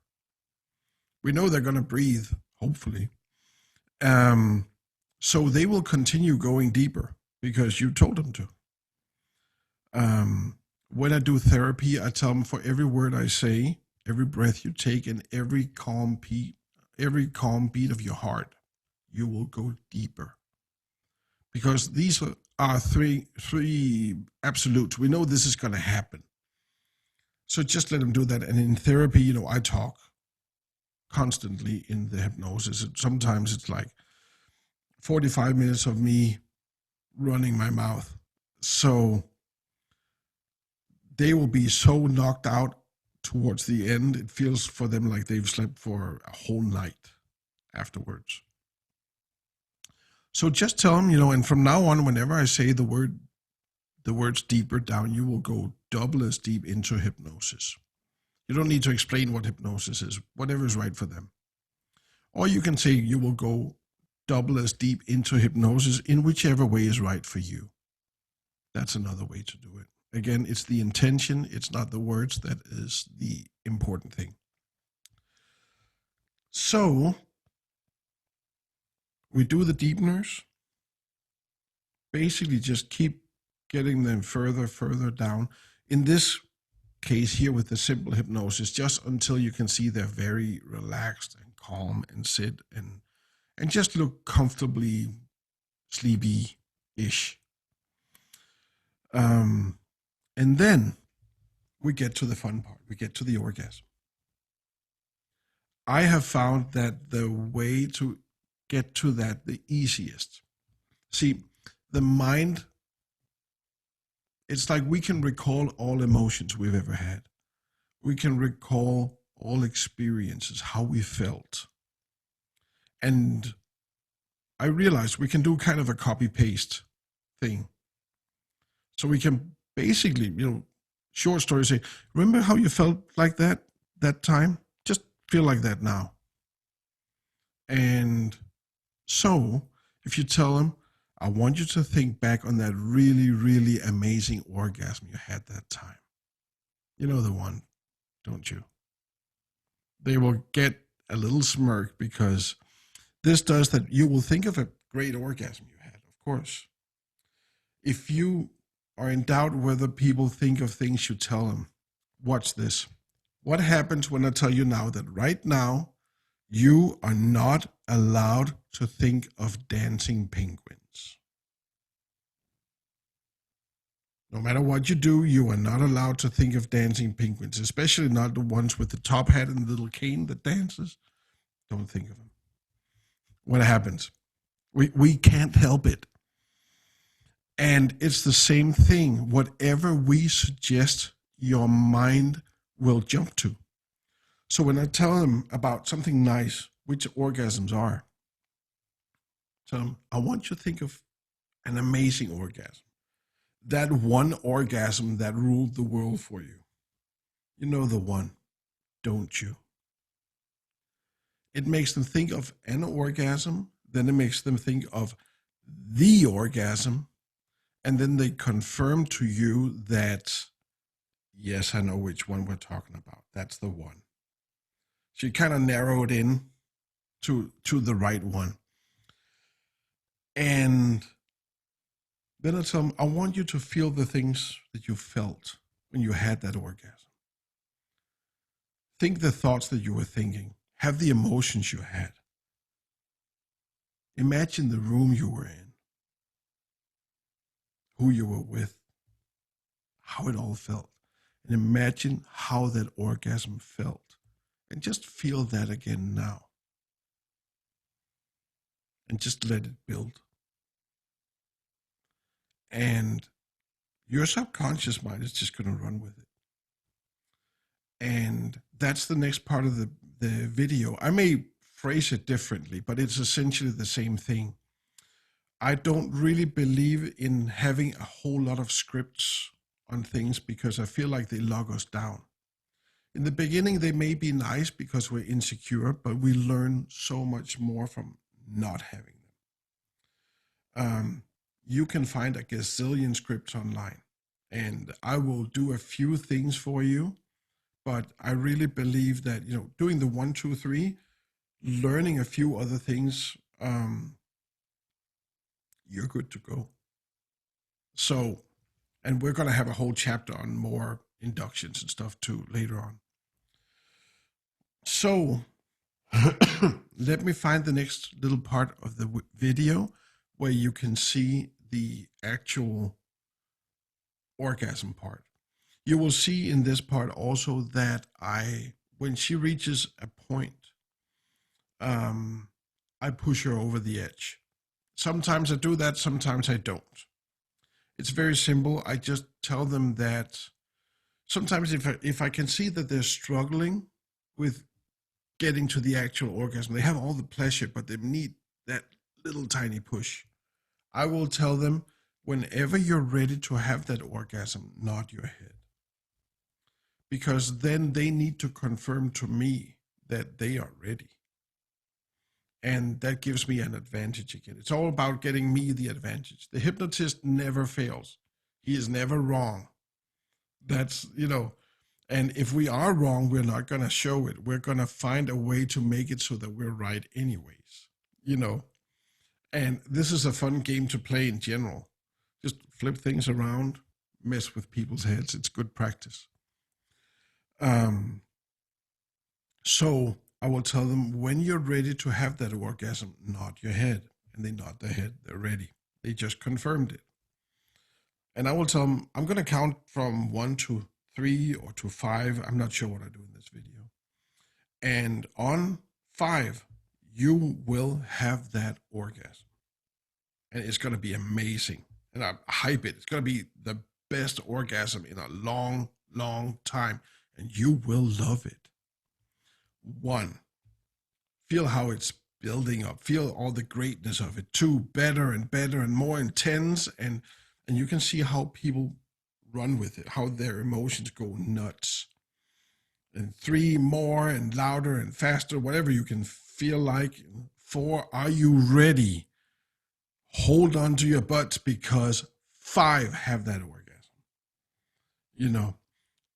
We know they're going to breathe, hopefully. So they will continue going deeper because you told them to. When I do therapy, I tell them for every word I say, every breath you take, and every calm beat of your heart, you will go deeper. Because these are three absolutes. We know this is going to happen. So just let them do that. And in therapy, I talk constantly in the hypnosis. Sometimes it's like 45 minutes of me running my mouth. So they will be so knocked out towards the end, it feels for them like they've slept for a whole night afterwards. So just tell them, and from now on, whenever I say the words deeper down, you will go double as deep into hypnosis. You don't need to explain what hypnosis is, whatever is right for them. Or you can say you will go double as deep into hypnosis in whichever way is right for you. That's another way to do it. Again, it's the intention, it's not the words that is the important thing. So, we do the deepeners. Basically, just keep getting them further down. In this case here with the simple hypnosis, just until you can see they're very relaxed and calm and sit and just look comfortably sleepy-ish. And then we get to the fun part. We get to the orgasm. I have found that the way to get to that the easiest. See, the mind, it's like we can recall all emotions we've ever had. We can recall all experiences, how we felt. And I realized we can do kind of a copy-paste thing. So we can basically, short story say, remember how you felt like that time? Just feel like that now. And so if you tell them, I want you to think back on that really, really amazing orgasm you had that time. You know the one, don't you? They will get a little smirk because this does that. You will think of a great orgasm you had, of course. If you are in doubt whether people think of things you tell them, watch this. What happens when I tell you now that right now you are not allowed to think of dancing penguins? No matter what you do, you are not allowed to think of dancing penguins, especially not the ones with the top hat and the little cane that dances. Don't think of them. What happens? We can't help it. And it's the same thing. Whatever we suggest, your mind will jump to. So when I tell them about something nice, which orgasms are, tell them, I want you to think of an amazing orgasm. That one orgasm that ruled the world for you. You know the one, don't you? It makes them think of an orgasm, then it makes them think of the orgasm, and then they confirm to you that, yes, I know which one we're talking about. That's the one. So you kind of narrow it in to the right one. And then I tell them, I want you to feel the things that you felt when you had that orgasm. Think the thoughts that you were thinking. Have the emotions you had. Imagine the room you were in, who you were with, how it all felt. And imagine how that orgasm felt. And just feel that again now. And just let it build. And your subconscious mind is just going to run with it. And that's the next part of the video. I may phrase it differently, but it's essentially the same thing. I don't really believe in having a whole lot of scripts on things because I feel like they log us down. In the beginning, they may be nice because we're insecure, but we learn so much more from not having them. You can find a gazillion scripts online, and I will do a few things for you, but I really believe that, doing the 1, 2, 3, learning a few other things, you're good to go. So, and we're going to have a whole chapter on more inductions and stuff too later on. So, let me find the next little part of the video where you can see the actual orgasm part. You will see in this part also that when she reaches a point, I push her over the edge. Sometimes I do that, sometimes I don't. It's very simple. I just tell them that sometimes if I can see that they're struggling with getting to the actual orgasm, they have all the pleasure, but they need that little tiny push. I will tell them, whenever you're ready to have that orgasm, nod your head. Because then they need to confirm to me that they are ready. And that gives me an advantage again. It's all about getting me the advantage. The hypnotist never fails. He is never wrong. That's, and if we are wrong, we're not going to show it. We're going to find a way to make it so that we're right anyways, And this is a fun game to play in general. Just flip things around, mess with people's heads. It's good practice. So I will tell them, when you're ready to have that orgasm, nod your head. And they nod their head. They're ready. They just confirmed it. And I will tell them, I'm going to count from 1 to 3 or to 5. I'm not sure what I do in this video. And on 5, you will have that orgasm. And it's going to be amazing. And I hype it. It's going to be the best orgasm in a long, long time. And you will love it. 1, feel how it's building up. Feel all the greatness of it. 2, better and better and more intense. And you can see how people run with it, how their emotions go nuts. And 3, more and louder and faster, whatever you can feel like. 4, are you ready? Hold on to your butts, because 5 have that orgasm. You know,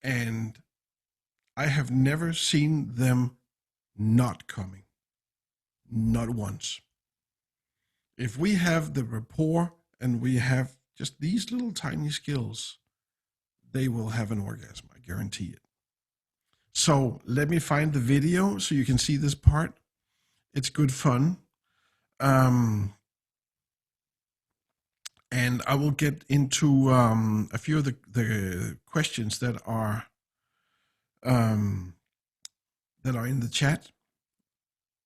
and I have never seen them not coming. Not once. If we have the rapport and we have just these little tiny skills, they will have an orgasm. I guarantee it. So let me find the video so you can see this part. It's good fun. And I will get into a few of the questions that are in the chat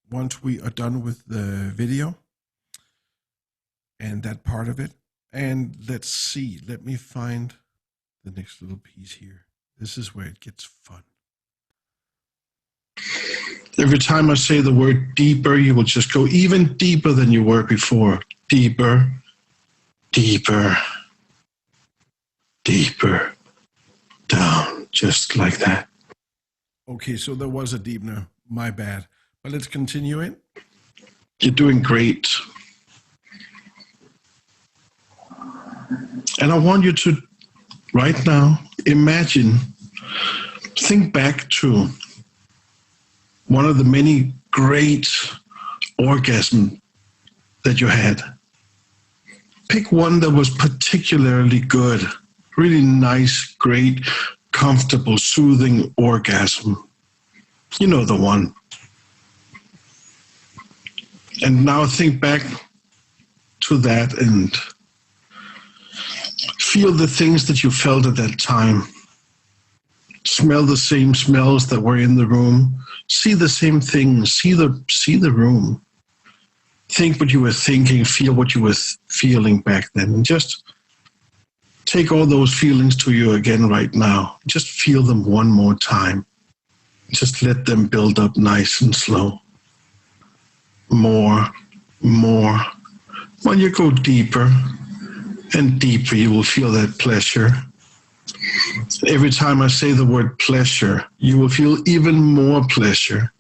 once we are done with the video and that part of it. And let's see, let me find the next little piece here. This is where it gets fun.
Every time I say the word deeper, you will just go even deeper than you were before. Deeper, deeper, deeper, down, just like that.
Okay, so there was a deepener, my bad. But let's continue it.
You're doing great. And I want you to, right now, imagine, think back to one of the many great orgasms that you had. Pick one that was particularly good, really nice, great, comfortable, soothing orgasm. You know the one. And now think back to that and feel the things that you felt at that time. Smell the same smells that were in the room. See the same things. See the room. Think what you were thinking. Feel what you were feeling back then. And just take all those feelings to you again right now. Just feel them one more time. Just let them build up nice and slow. More, more. When you go deeper and deeper, you will feel that pleasure. Every time I say the word pleasure, you will feel even more pleasure.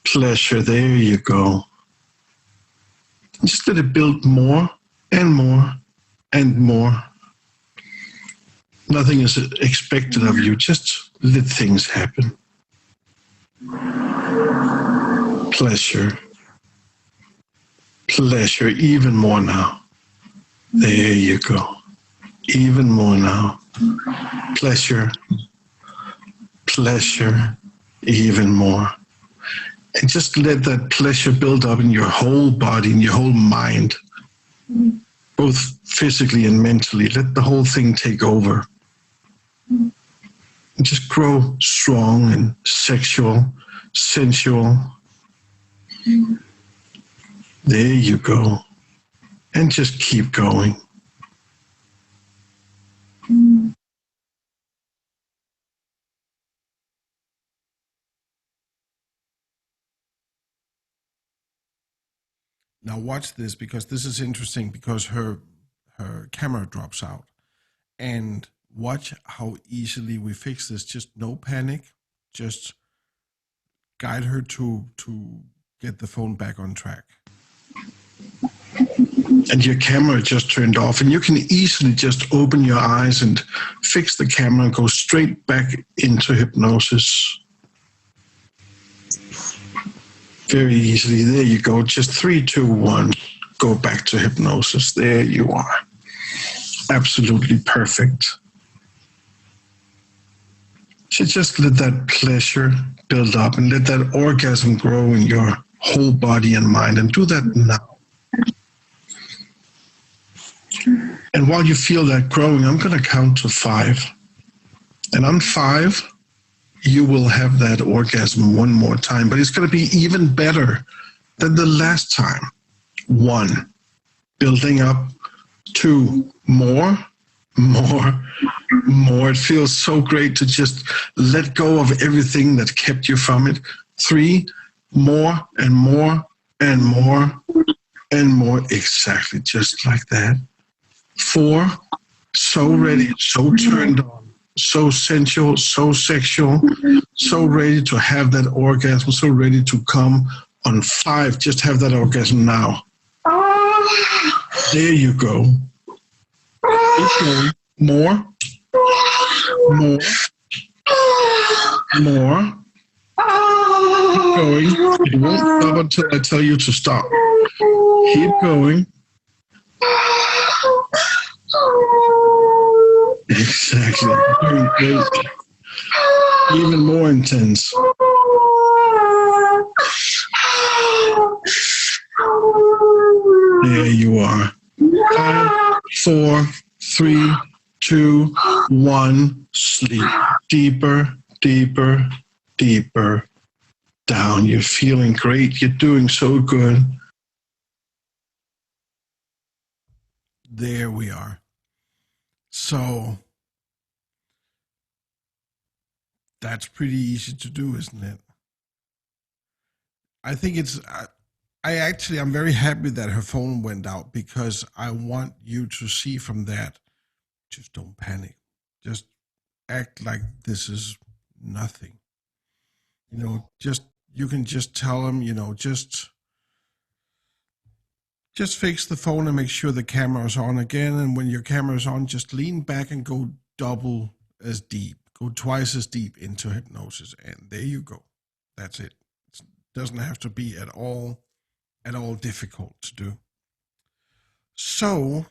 Pleasure, there you go. Just let it build more and more and more. Nothing is expected of you. Just let things happen. Pleasure. Pleasure, even more now. There you go. Even more now. Pleasure. Pleasure, even more. And just let that pleasure build up in your whole body, in your whole mind, both physically and mentally. Let the whole thing take over. And just grow strong and sexual, sensual. There you go. And just keep going.
Now watch this, because this is interesting, because her camera drops out. And watch how easily we fix this. Just no panic. Just guide her to get the phone back on track.
And your camera just turned off, and you can easily just open your eyes and fix the camera and go straight back into hypnosis. Very easily. There you go. Just 3, 2, 1. Go back to hypnosis. There you are. Absolutely perfect. So just let that pleasure build up and let that orgasm grow in your whole body and mind, and do that now. And while you feel that growing, I'm going to count to 5. And on 5, you will have that orgasm one more time, but it's going to be even better than the last time. 1, building up. 2, more. It feels so great to just let go of everything that kept you from it. 3, more and more and more and more. Exactly, just like that. 4, so ready, so turned on, so sensual, so sexual, so ready to have that orgasm, so ready to come. On 5, just have that orgasm now. There you go. Keep going. More. Keep going. It won't stop until I tell you to stop. Keep going. Exactly. Doing great. Even more intense. There you are. 5, 4, 3, 2, 1. Sleep. Deeper, deeper, deeper down. You're feeling great. You're doing so good.
There we are. So that's pretty easy to do, isn't it? I think it's, I'm very happy that her phone went out, because I want you to see from that, just don't panic. Just act like this is nothing. You can just tell them, just fix the phone and make sure the camera's on again. And when your camera's on, just lean back and go double as deep, go twice as deep into hypnosis. And there you go. That's it. It doesn't have to be at all difficult to do. So,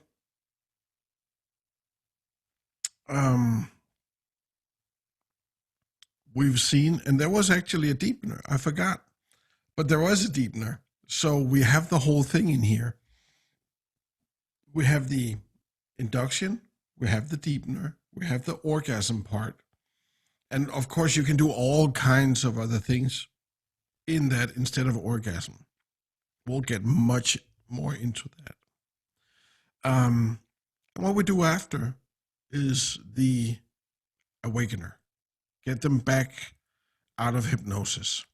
we've seen, and there was actually a deepener. I forgot, but there was a deepener. So we have the whole thing in here. We have the induction, we have the deepener, we have the orgasm part. And of course, you can do all kinds of other things in that instead of orgasm. We'll get much more into that. What we do after is the awakener. Get them back out of hypnosis.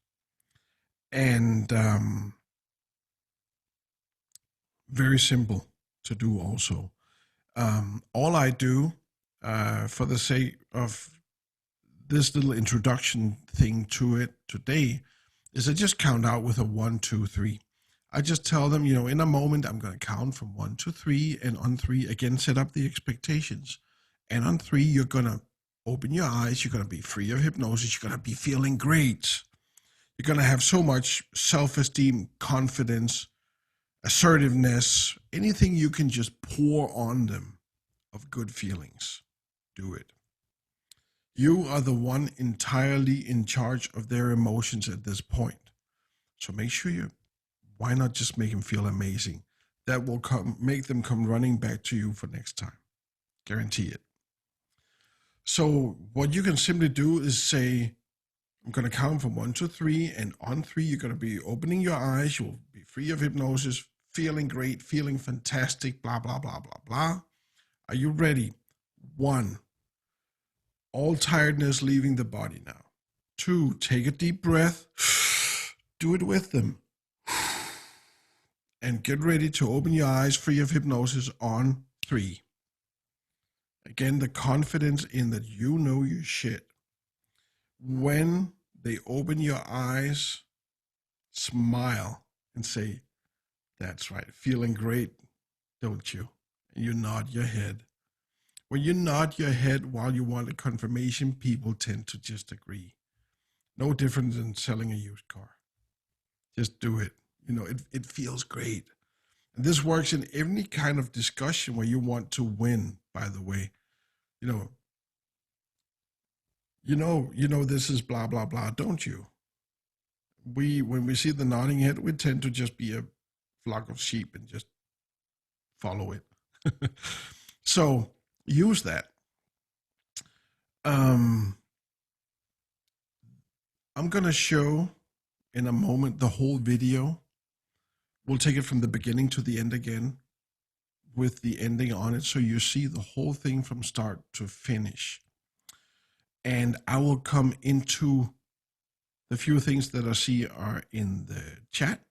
And very simple to do also. All I do, for the sake of this little introduction thing to it today, is I just count out with a 1, 2, 3. I just tell them, in a moment, I'm going to count from 1 to 3, and on 3, again, set up the expectations. And on 3, you're going to open your eyes. You're going to be free of hypnosis. You're going to be feeling great. You're going to have so much self-esteem, confidence, assertiveness, anything you can just pour on them of good feelings. Do it. You are the one entirely in charge of their emotions at this point. So make sure why not just make them feel amazing? That will make them come running back to you for next time. Guarantee it. So what you can simply do is say, I'm going to count from 1 to 3, and on 3, you're going to be opening your eyes. You'll be free of hypnosis, feeling great, feeling fantastic, blah, blah, blah, blah, blah. Are you ready? 1, all tiredness leaving the body now. 2, take a deep breath. Do it with them. And get ready to open your eyes free of hypnosis on 3. Again, the confidence in that you know your shit. When they open your eyes, smile and say, that's right, feeling great, don't you? And you nod your head. When you nod your head while you want a confirmation, people tend to just agree. No different than selling a used car. Just do it. It feels great. And this works in any kind of discussion where you want to win, by the way. you know, this is blah, blah, blah, don't you? When we see the nodding head, we tend to just be a flock of sheep and just follow it. So use that. I'm going to show in a moment the whole video. We'll take it from the beginning to the end again with the ending on it. So you see the whole thing from start to finish. And I will come into the few things that I see are in the chat,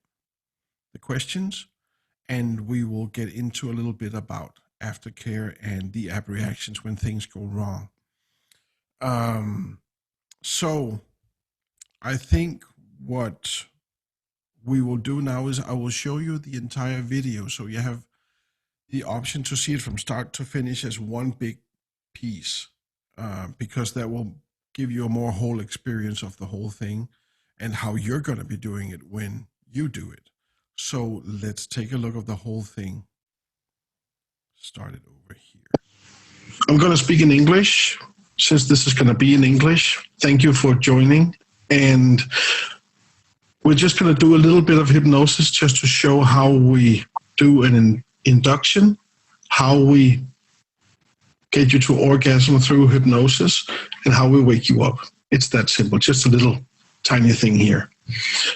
the questions, and we will get into a little bit about aftercare and the app reactions when things go wrong. So I think what we will do now is I will show you the entire video. So you have the option to see it from start to finish as one big piece, because that will give you a more whole experience of the whole thing and how you're going to be doing it when you do it. So let's take a look at the whole thing. Start it over here.
I'm going to speak in English since this is going to be in English. Thank you for joining. And we're just going to do a little bit of hypnosis just to show how we do an induction, how we get you to orgasm through hypnosis, and how we wake you up. It's that simple, just a little tiny thing here.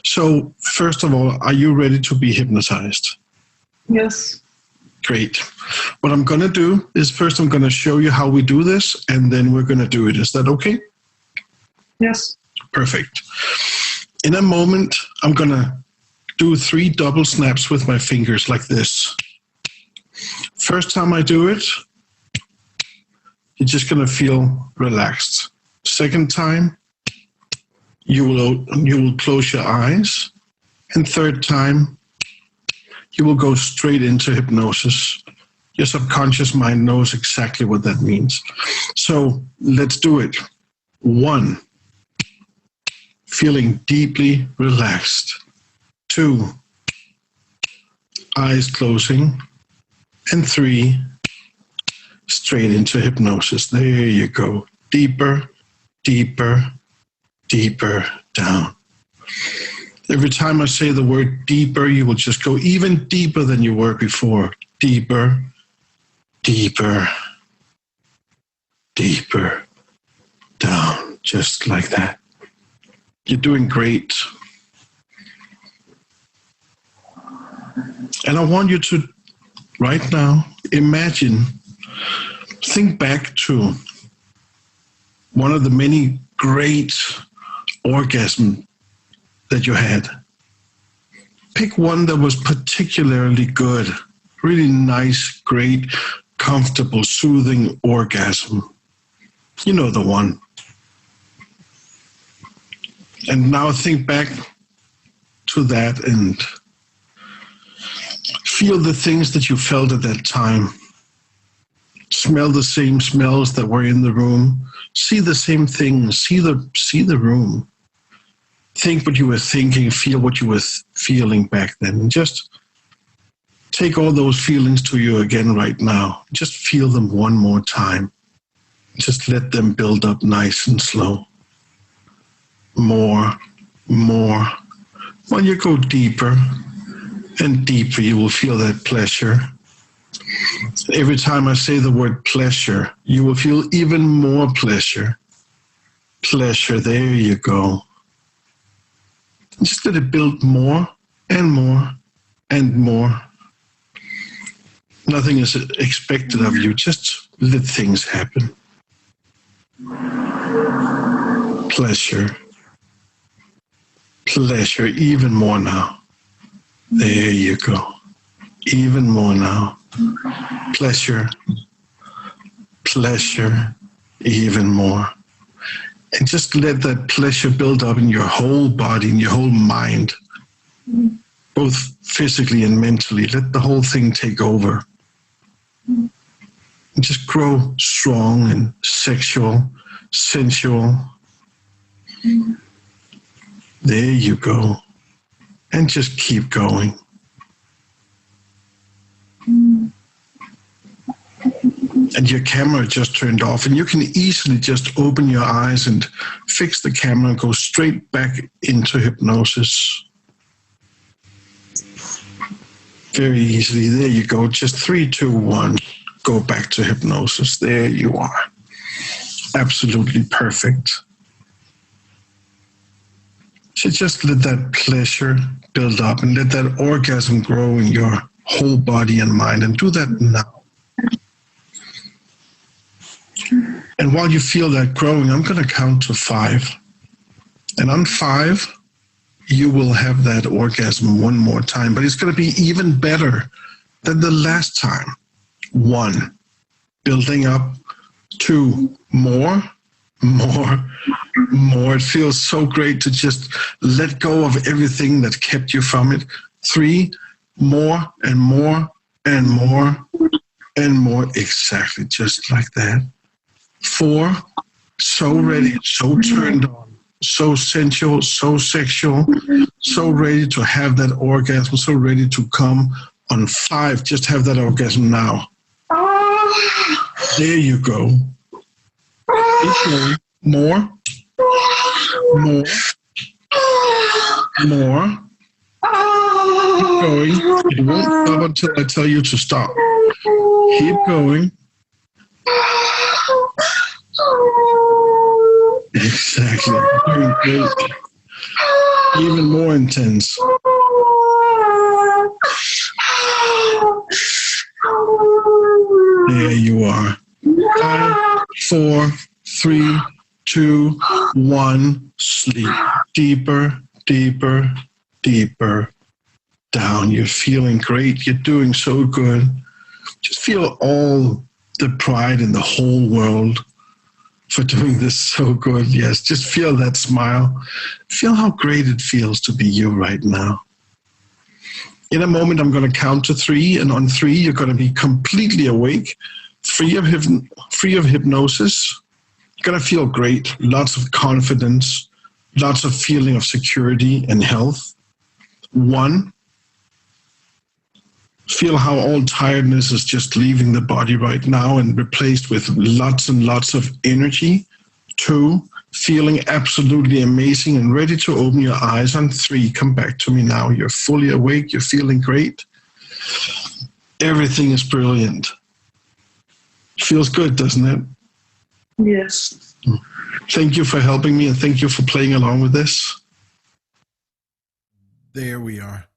So first of all, are you ready to be hypnotized?
Yes.
Great. What I'm going to do is first I'm going to show you how we do this, and then we're going to do it. Is that okay?
Yes.
Perfect. In a moment, I'm going to do 3 double snaps with my fingers like this. First time I do it, you're just going to feel relaxed. Second time, you will close your eyes. And third time, you will go straight into hypnosis. Your subconscious mind knows exactly what that means. So let's do it. 1, feeling deeply relaxed. 2, eyes closing. And 3, straight into hypnosis. There you go. Deeper, deeper, deeper down. Every time I say the word deeper, you will just go even deeper than you were before. Deeper, deeper, deeper down. Just like that. You're doing great. And I want you to, right now, think back to one of the many great orgasms that you had. Pick one that was particularly good, really nice, great, comfortable, soothing orgasm. You know the one. And now think back to that and feel the things that you felt at that time. Smell the same smells that were in the room. See the same things. See the room. Think what you were thinking. Feel what you were feeling back then. And just take all those feelings to you again right now. Just feel them one more time. Just let them build up nice and slow. More. When you go deeper and deeper, you will feel that pleasure. Every time I say the word pleasure, you will feel even more pleasure. Pleasure, there you go. Just let it build more and more and more. Nothing is expected of you. Just let things happen. Pleasure. Pleasure, even more now. There you go. Even more now. Pleasure. Pleasure, even more. And just let that pleasure build up in your whole body, in your whole mind, both physically and mentally. Let the whole thing take over. And just grow strong and sexual, sensual. There you go. And just keep going. and your camera just turned off, and you can easily just open your eyes and fix the camera and go straight back into hypnosis. Very easily. There you go. Just 3, 2, 1. Go back to hypnosis. There you are. Absolutely perfect. So just let that pleasure build up and let that orgasm grow in your whole body and mind, and do that now. And while you feel that growing, I'm going to count to 5. And on 5, you will have that orgasm one more time, but it's going to be even better than the last time. 1, building up. 2, more. It feels so great to just let go of everything that kept you from it. 3, more and more and more and more. Exactly, just like that. 4, so ready, so turned on, so sensual, so sexual, so ready to have that orgasm, so ready to come. On 5, just have that orgasm now. There you go. Keep going. More. Keep going. It won't stop until I tell you to stop. Keep going. Exactly. Doing great. Even more intense. There you are. 5, 4, 3, 2, 1. Sleep. Deeper, deeper, deeper down. You're feeling great. You're doing so good. Just feel all the pride in the whole world for doing this so good. Yes, just feel that smile. Feel how great it feels to be you right now. In a moment, I'm going to count to 3, and on 3, you're going to be completely awake, free of hypnosis. You're going to feel great, lots of confidence, lots of feeling of security and health. 1, feel how all tiredness is just leaving the body right now and replaced with lots and lots of energy. 2, feeling absolutely amazing and ready to open your eyes. On 3, come back to me now. You're fully awake. You're feeling great. Everything is brilliant. Feels good, doesn't it?
Yes.
Thank you for helping me, and thank you for playing along with this.
There we are.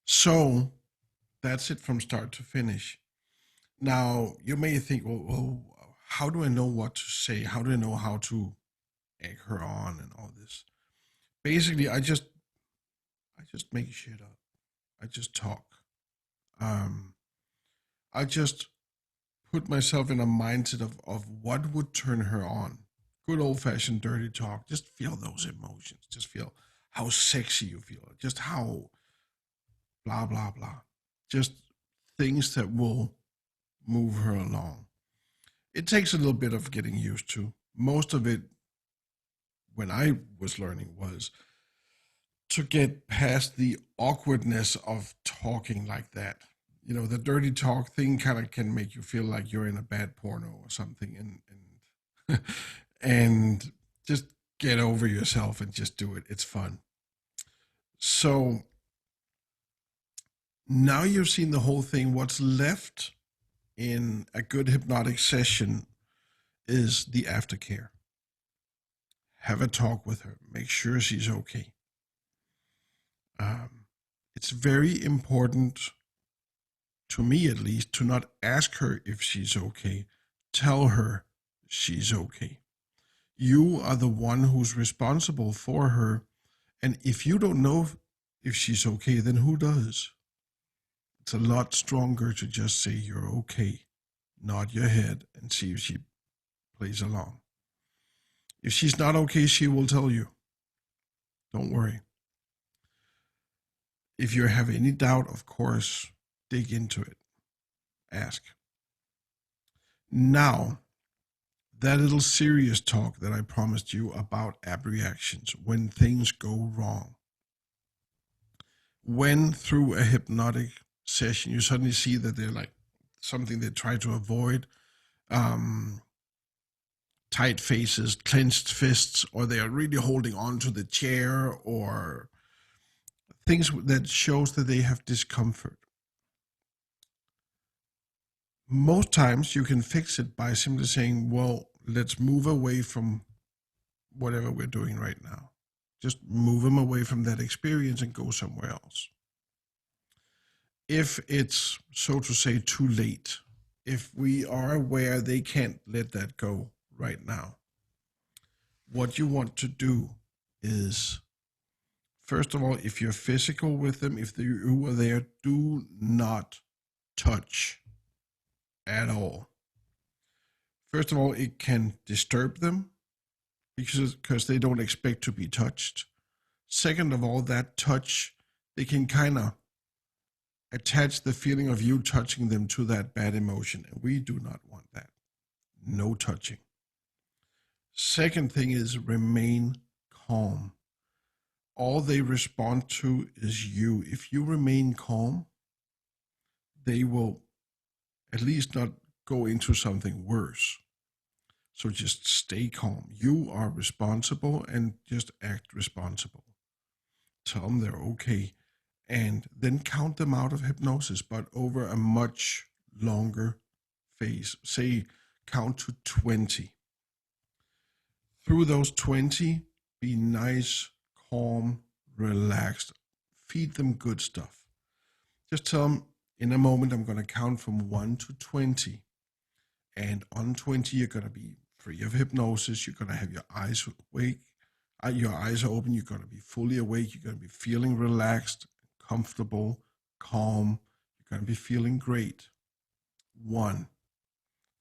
So that's it from start to finish. Now, you may think, well, how do I know what to say? How do I know how to egg her on and all this? Basically, I just make shit up. I just talk. I just put myself in a mindset of what would turn her on. Good old-fashioned dirty talk. Just feel those emotions. Just feel how sexy you feel. Just how blah, blah, blah. Just things that will move her along. It takes a little bit of getting used to. Most of it, when I was learning, was to get past the awkwardness of talking like that. You know, the dirty talk thing kind of can make you feel like you're in a bad porno or something, and and just get over yourself and just do it. It's fun. So now you've seen the whole thing. What's left in a good hypnotic session is the aftercare. Have a talk with her. Make sure she's okay. It's very important, to me at least, to not ask her if she's okay. Tell her she's okay. You are the one who's responsible for her. And if you don't know if she's okay, then who does? It's a lot stronger to just say you're okay. Nod your head and see if she plays along. If she's not okay, she will tell you. Don't worry. If you have any doubt, of course, dig into it. Ask. Now, that little serious talk that I promised you about abreactions, when things go wrong. When through a hypnotic session, you suddenly see that they're like something they try to avoid. Tight faces, clenched fists, or they are really holding on to the chair, or things that shows that they have discomfort. Most times you can fix it by simply saying, well, let's move away from whatever we're doing right now. Just move them away from that experience and go somewhere else. If it's, so to say, too late, if we are aware they can't let that go right now, what you want to do is, first of all, if you're physical with them, if you are there, do not touch at all. First of all, it can disturb them because they don't expect to be touched. Second of all, that touch, they can kind of attach the feeling of you touching them to that bad emotion, and we do not want that. No touching. Second thing is remain calm. All they respond to is you. If you remain calm, they will at least not go into something worse. So just stay calm. You are responsible and just act responsible. Tell them they're okay. And then count them out of hypnosis, but over a much longer phase. Say, count to 20. Through those 20, be nice, calm, relaxed. Feed them good stuff. Just tell them, in a moment, I'm going to count from 1 to 20. And on 20, you're going to be free of hypnosis. You're going to have your eyes awake. Your eyes are open. You're going to be fully awake. You're going to be feeling relaxed, comfortable, calm. You're going to be feeling great. 1,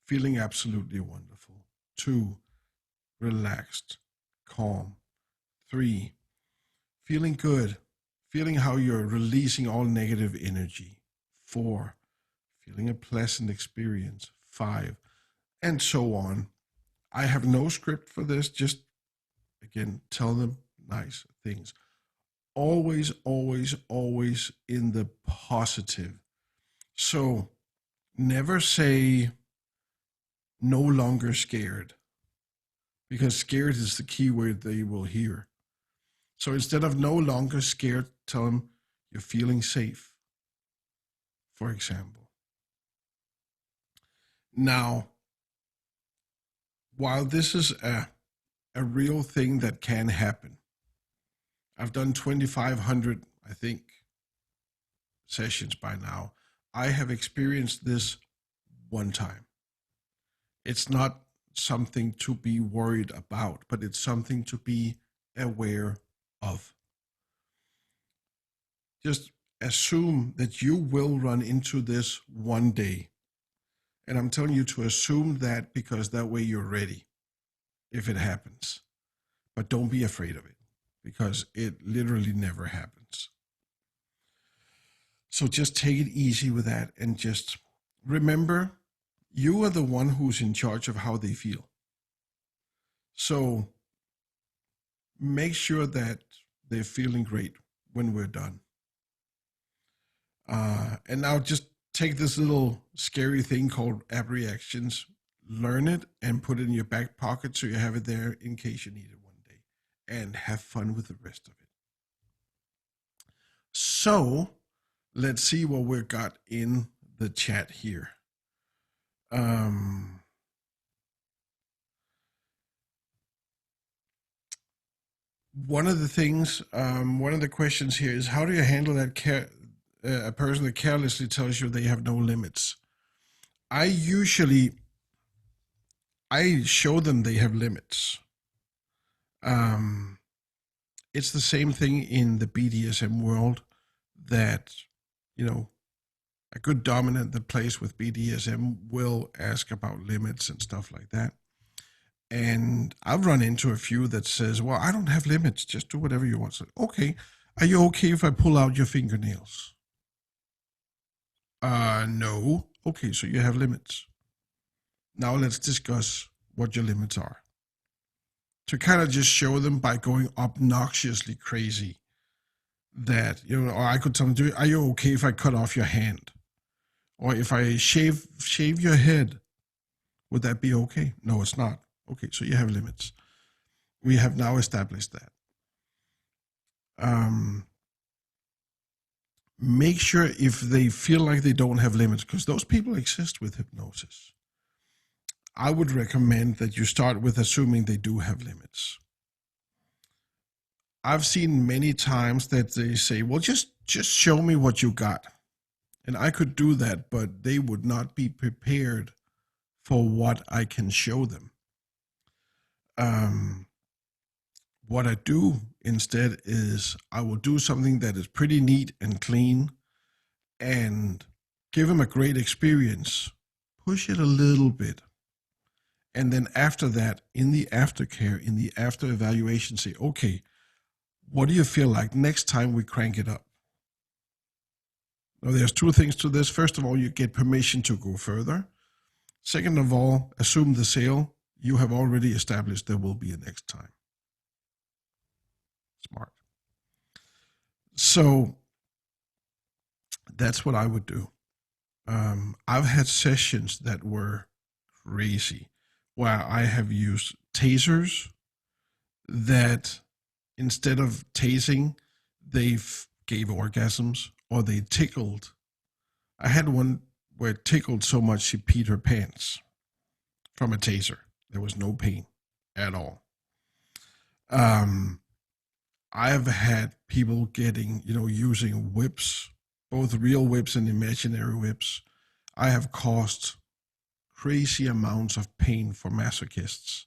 feeling absolutely wonderful. 2, relaxed, calm. 3, feeling good, feeling how you're releasing all negative energy. 4, feeling a pleasant experience. 5, and so on. I have no script for this. Just, again, tell them nice things. Always, always, always in the positive. So never say no longer scared, because scared is the key word they will hear. So instead of no longer scared, tell them you're feeling safe, for example. Now, while this is a real thing that can happen, I've done 2,500, I think, sessions by now. I have experienced this one time. It's not something to be worried about, but it's something to be aware of. Just assume that you will run into this one day. And I'm telling you to assume that, because that way you're ready if it happens. But don't be afraid of it, because it literally never happens. So just take it easy with that, and just remember, you are the one who's in charge of how they feel. So make sure that they're feeling great when we're done. And now just take this little scary thing called app reactions, learn it, and put it in your back pocket so you have it there in case you need it one day, and have fun with the rest of it. So let's see what we've got in the chat here. One of the things, one of the questions here is, how do you handle that a person that carelessly tells you they have no limits? I show them they have limits. It's the same thing in the BDSM world, that, you know, a good dominant that plays with BDSM will ask about limits and stuff like that. And I've run into a few that says, well, I don't have limits, just do whatever you want. So, okay, are you okay if I pull out your fingernails? No. Okay, so you have limits. Now let's discuss what your limits are. To kind of just show them by going obnoxiously crazy that, you know, or I could tell them, are you okay if I cut off your hand? Or if I shave your head, would that be okay? No, it's not. Okay, so you have limits. We have now established that. Make sure if they feel like they don't have limits, because those people exist with hypnosis, I would recommend that you start with assuming they do have limits. I've seen many times that they say, well, just show me what you got. And I could do that, but they would not be prepared for what I can show them. What I do instead is I will do something that is pretty neat and clean and give them a great experience, push it a little bit. And then after that, in the aftercare, in the after evaluation, say, okay, what do you feel like next time we crank it up? Now, there's two things to this. First of all, you get permission to go further. Second of all, assume the sale. You have already established there will be a next time. Smart. So that's what I would do. I've had sessions that were crazy where I have used tasers that instead of tasing, they gave orgasms or they tickled. I had one where it tickled so much she peed her pants from a taser. There was no pain at all. I've had people getting, using whips, both real whips and imaginary whips. I have caused crazy amounts of pain for masochists,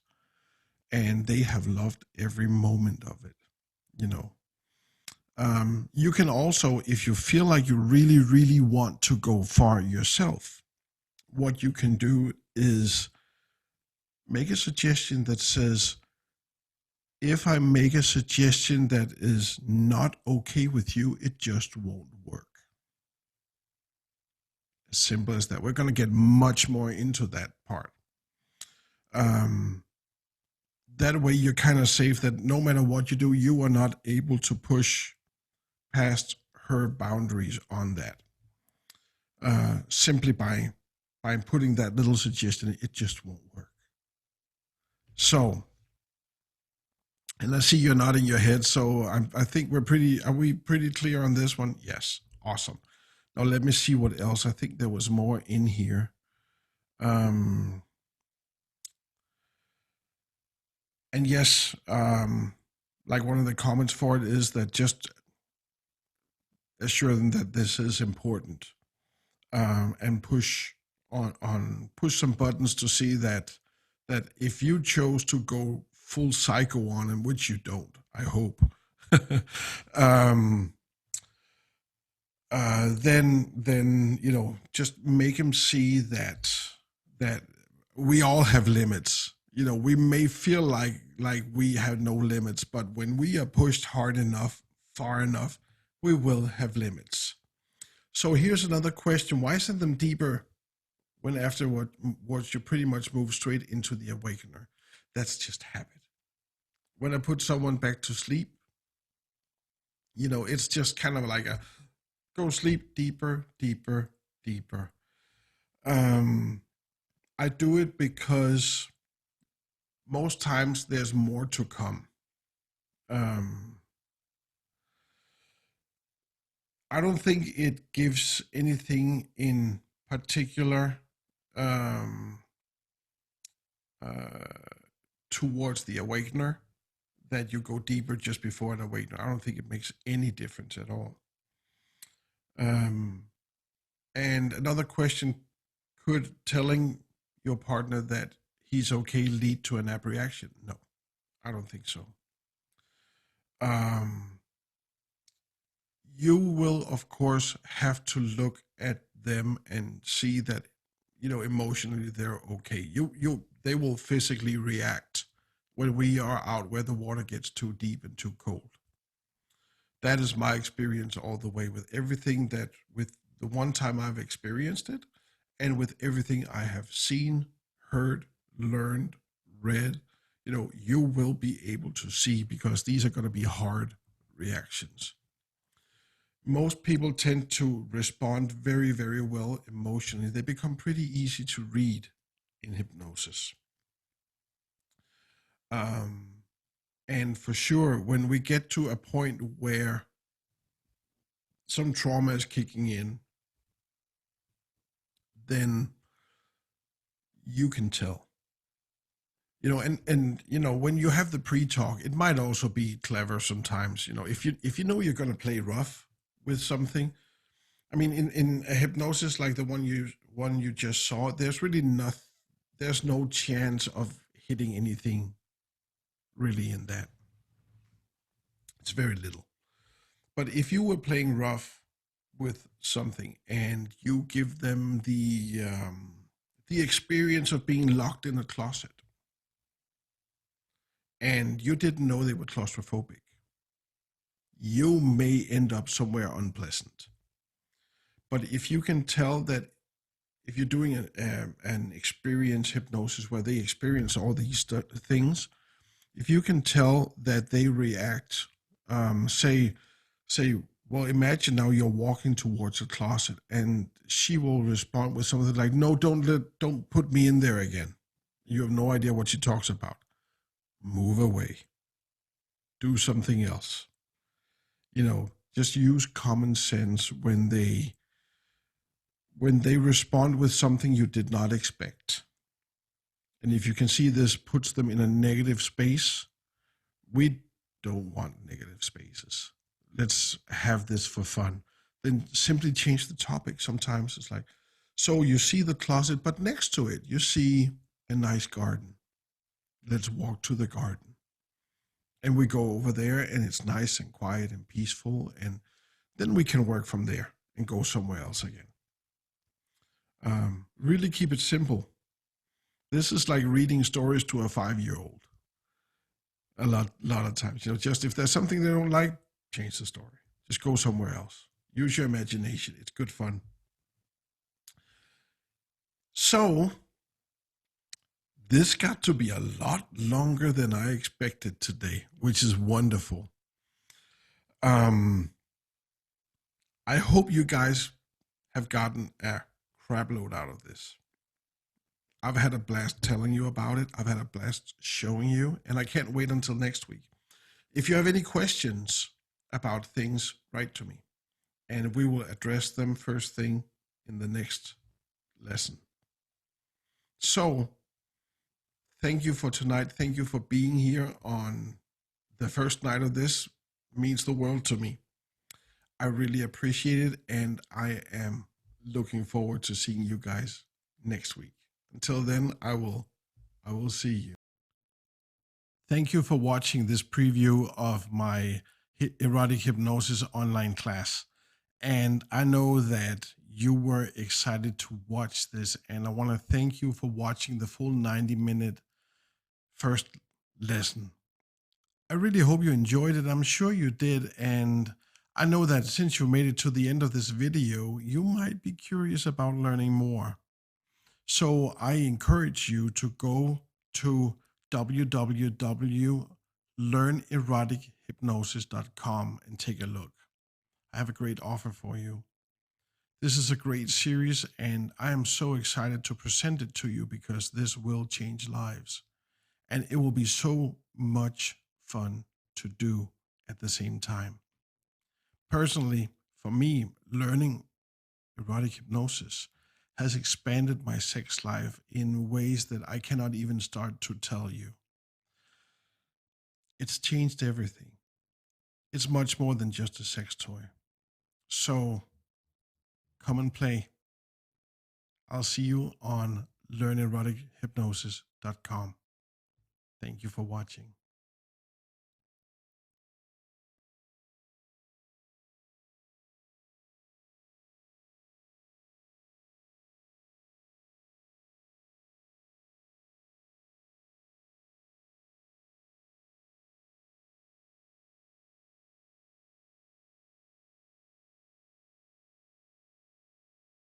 and they have loved every moment of it, You can also, if you feel like you really, really want to go far yourself, what you can do is make a suggestion that says, if I make a suggestion that is not okay with you, it just won't work. As simple as that. We're going to get much more into that part. That way you're kind of safe that no matter what you do, you are not able to push past her boundaries on that. Simply by putting that little suggestion, it just won't work. So, and I see you're nodding your head, so I think are we pretty clear on this one? Yes, awesome. Now let me see what else. I think there was more in here. And yes, like one of the comments for it is that just assure them that this is important, and push some buttons to see that if you chose to go full psycho on him, which you don't, I hope, then just make him see that we all have limits. We may feel like we have no limits, but when we are pushed hard enough, far enough, we will have limits. So here's another question: why send them deeper when afterwards you pretty much move straight into the awakener? That's just habit. When I put someone back to sleep, it's just kind of like a go sleep deeper, deeper, deeper. I do it because most times there's more to come. I don't think it gives anything in particular towards the awakener that you go deeper just before an awakener. I don't think it makes any difference at all. And another question, could telling your partner that he's okay lead to an abreaction? No, I don't think so. You will, of course, have to look at them and see that, emotionally they're okay. They will physically react when we are out where the water gets too deep and too cold. That is my experience all the way with everything with the one time I've experienced it, and with everything I have seen, heard, learned, read, you will be able to see, because these are going to be hard reactions. most people tend to respond very, very well emotionally. They become pretty easy to read in hypnosis. And for sure, when we get to a point where some trauma is kicking in, then you can tell. When you have the pre-talk, it might also be clever sometimes. If you know you're going to play rough with something. I mean, in a hypnosis like the one you just saw, there's really nothing. There's no chance of hitting anything really in that. It's very little. But if you were playing rough with something and you give them the experience of being locked in a closet, and you didn't know they were claustrophobic, you may end up somewhere unpleasant. But if you can tell that, if you're doing an experience hypnosis where they experience all these things, if you can tell that they react, say, well, imagine now you're walking towards a closet and she will respond with something like, no, don't put me in there again. You have no idea what she talks about. Move away. Do something else. Just use common sense when they respond with something you did not expect. And if you can see this puts them in a negative space, we don't want negative spaces. Let's have this for fun. Then simply change the topic. Sometimes it's like, so you see the closet, but next to it, you see a nice garden. Let's walk to the garden. And we go over there and it's nice and quiet and peaceful. And then we can work from there and go somewhere else again. Really keep it simple. This is like reading stories to a 5-year-old. A lot of times, just if there's something they don't like, change the story. Just go somewhere else. Use your imagination. It's good fun. So this got to be a lot longer than I expected today, which is wonderful. I hope you guys have gotten a crap load out of this. I've had a blast telling you about it. I've had a blast showing you, and I can't wait until next week. If you have any questions about things, write to me, and we will address them first thing in the next lesson. So, thank you for tonight. Thank you for being here on the first night of this. It means the world to me. I really appreciate it, and I am looking forward to seeing you guys next week. Until then, I will see you. Thank you for watching this preview of my erotic hypnosis online class. And I know that you were excited to watch this, and I want to thank you for watching the full 90-minute first lesson. I really hope you enjoyed it. I'm sure you did. And I know that since you made it to the end of this video, you might be curious about learning more. So I encourage you to go to www.learnerotichypnosis.com and take a look. I have a great offer for you. This is a great series, and I am so excited to present it to you because this will change lives. And it will be so much fun to do at the same time. Personally, for me, learning erotic hypnosis has expanded my sex life in ways that I cannot even start to tell you. It's changed everything. It's much more than just a sex toy. So come and play. I'll see you on learnerotichypnosis.com. Thank you for watching.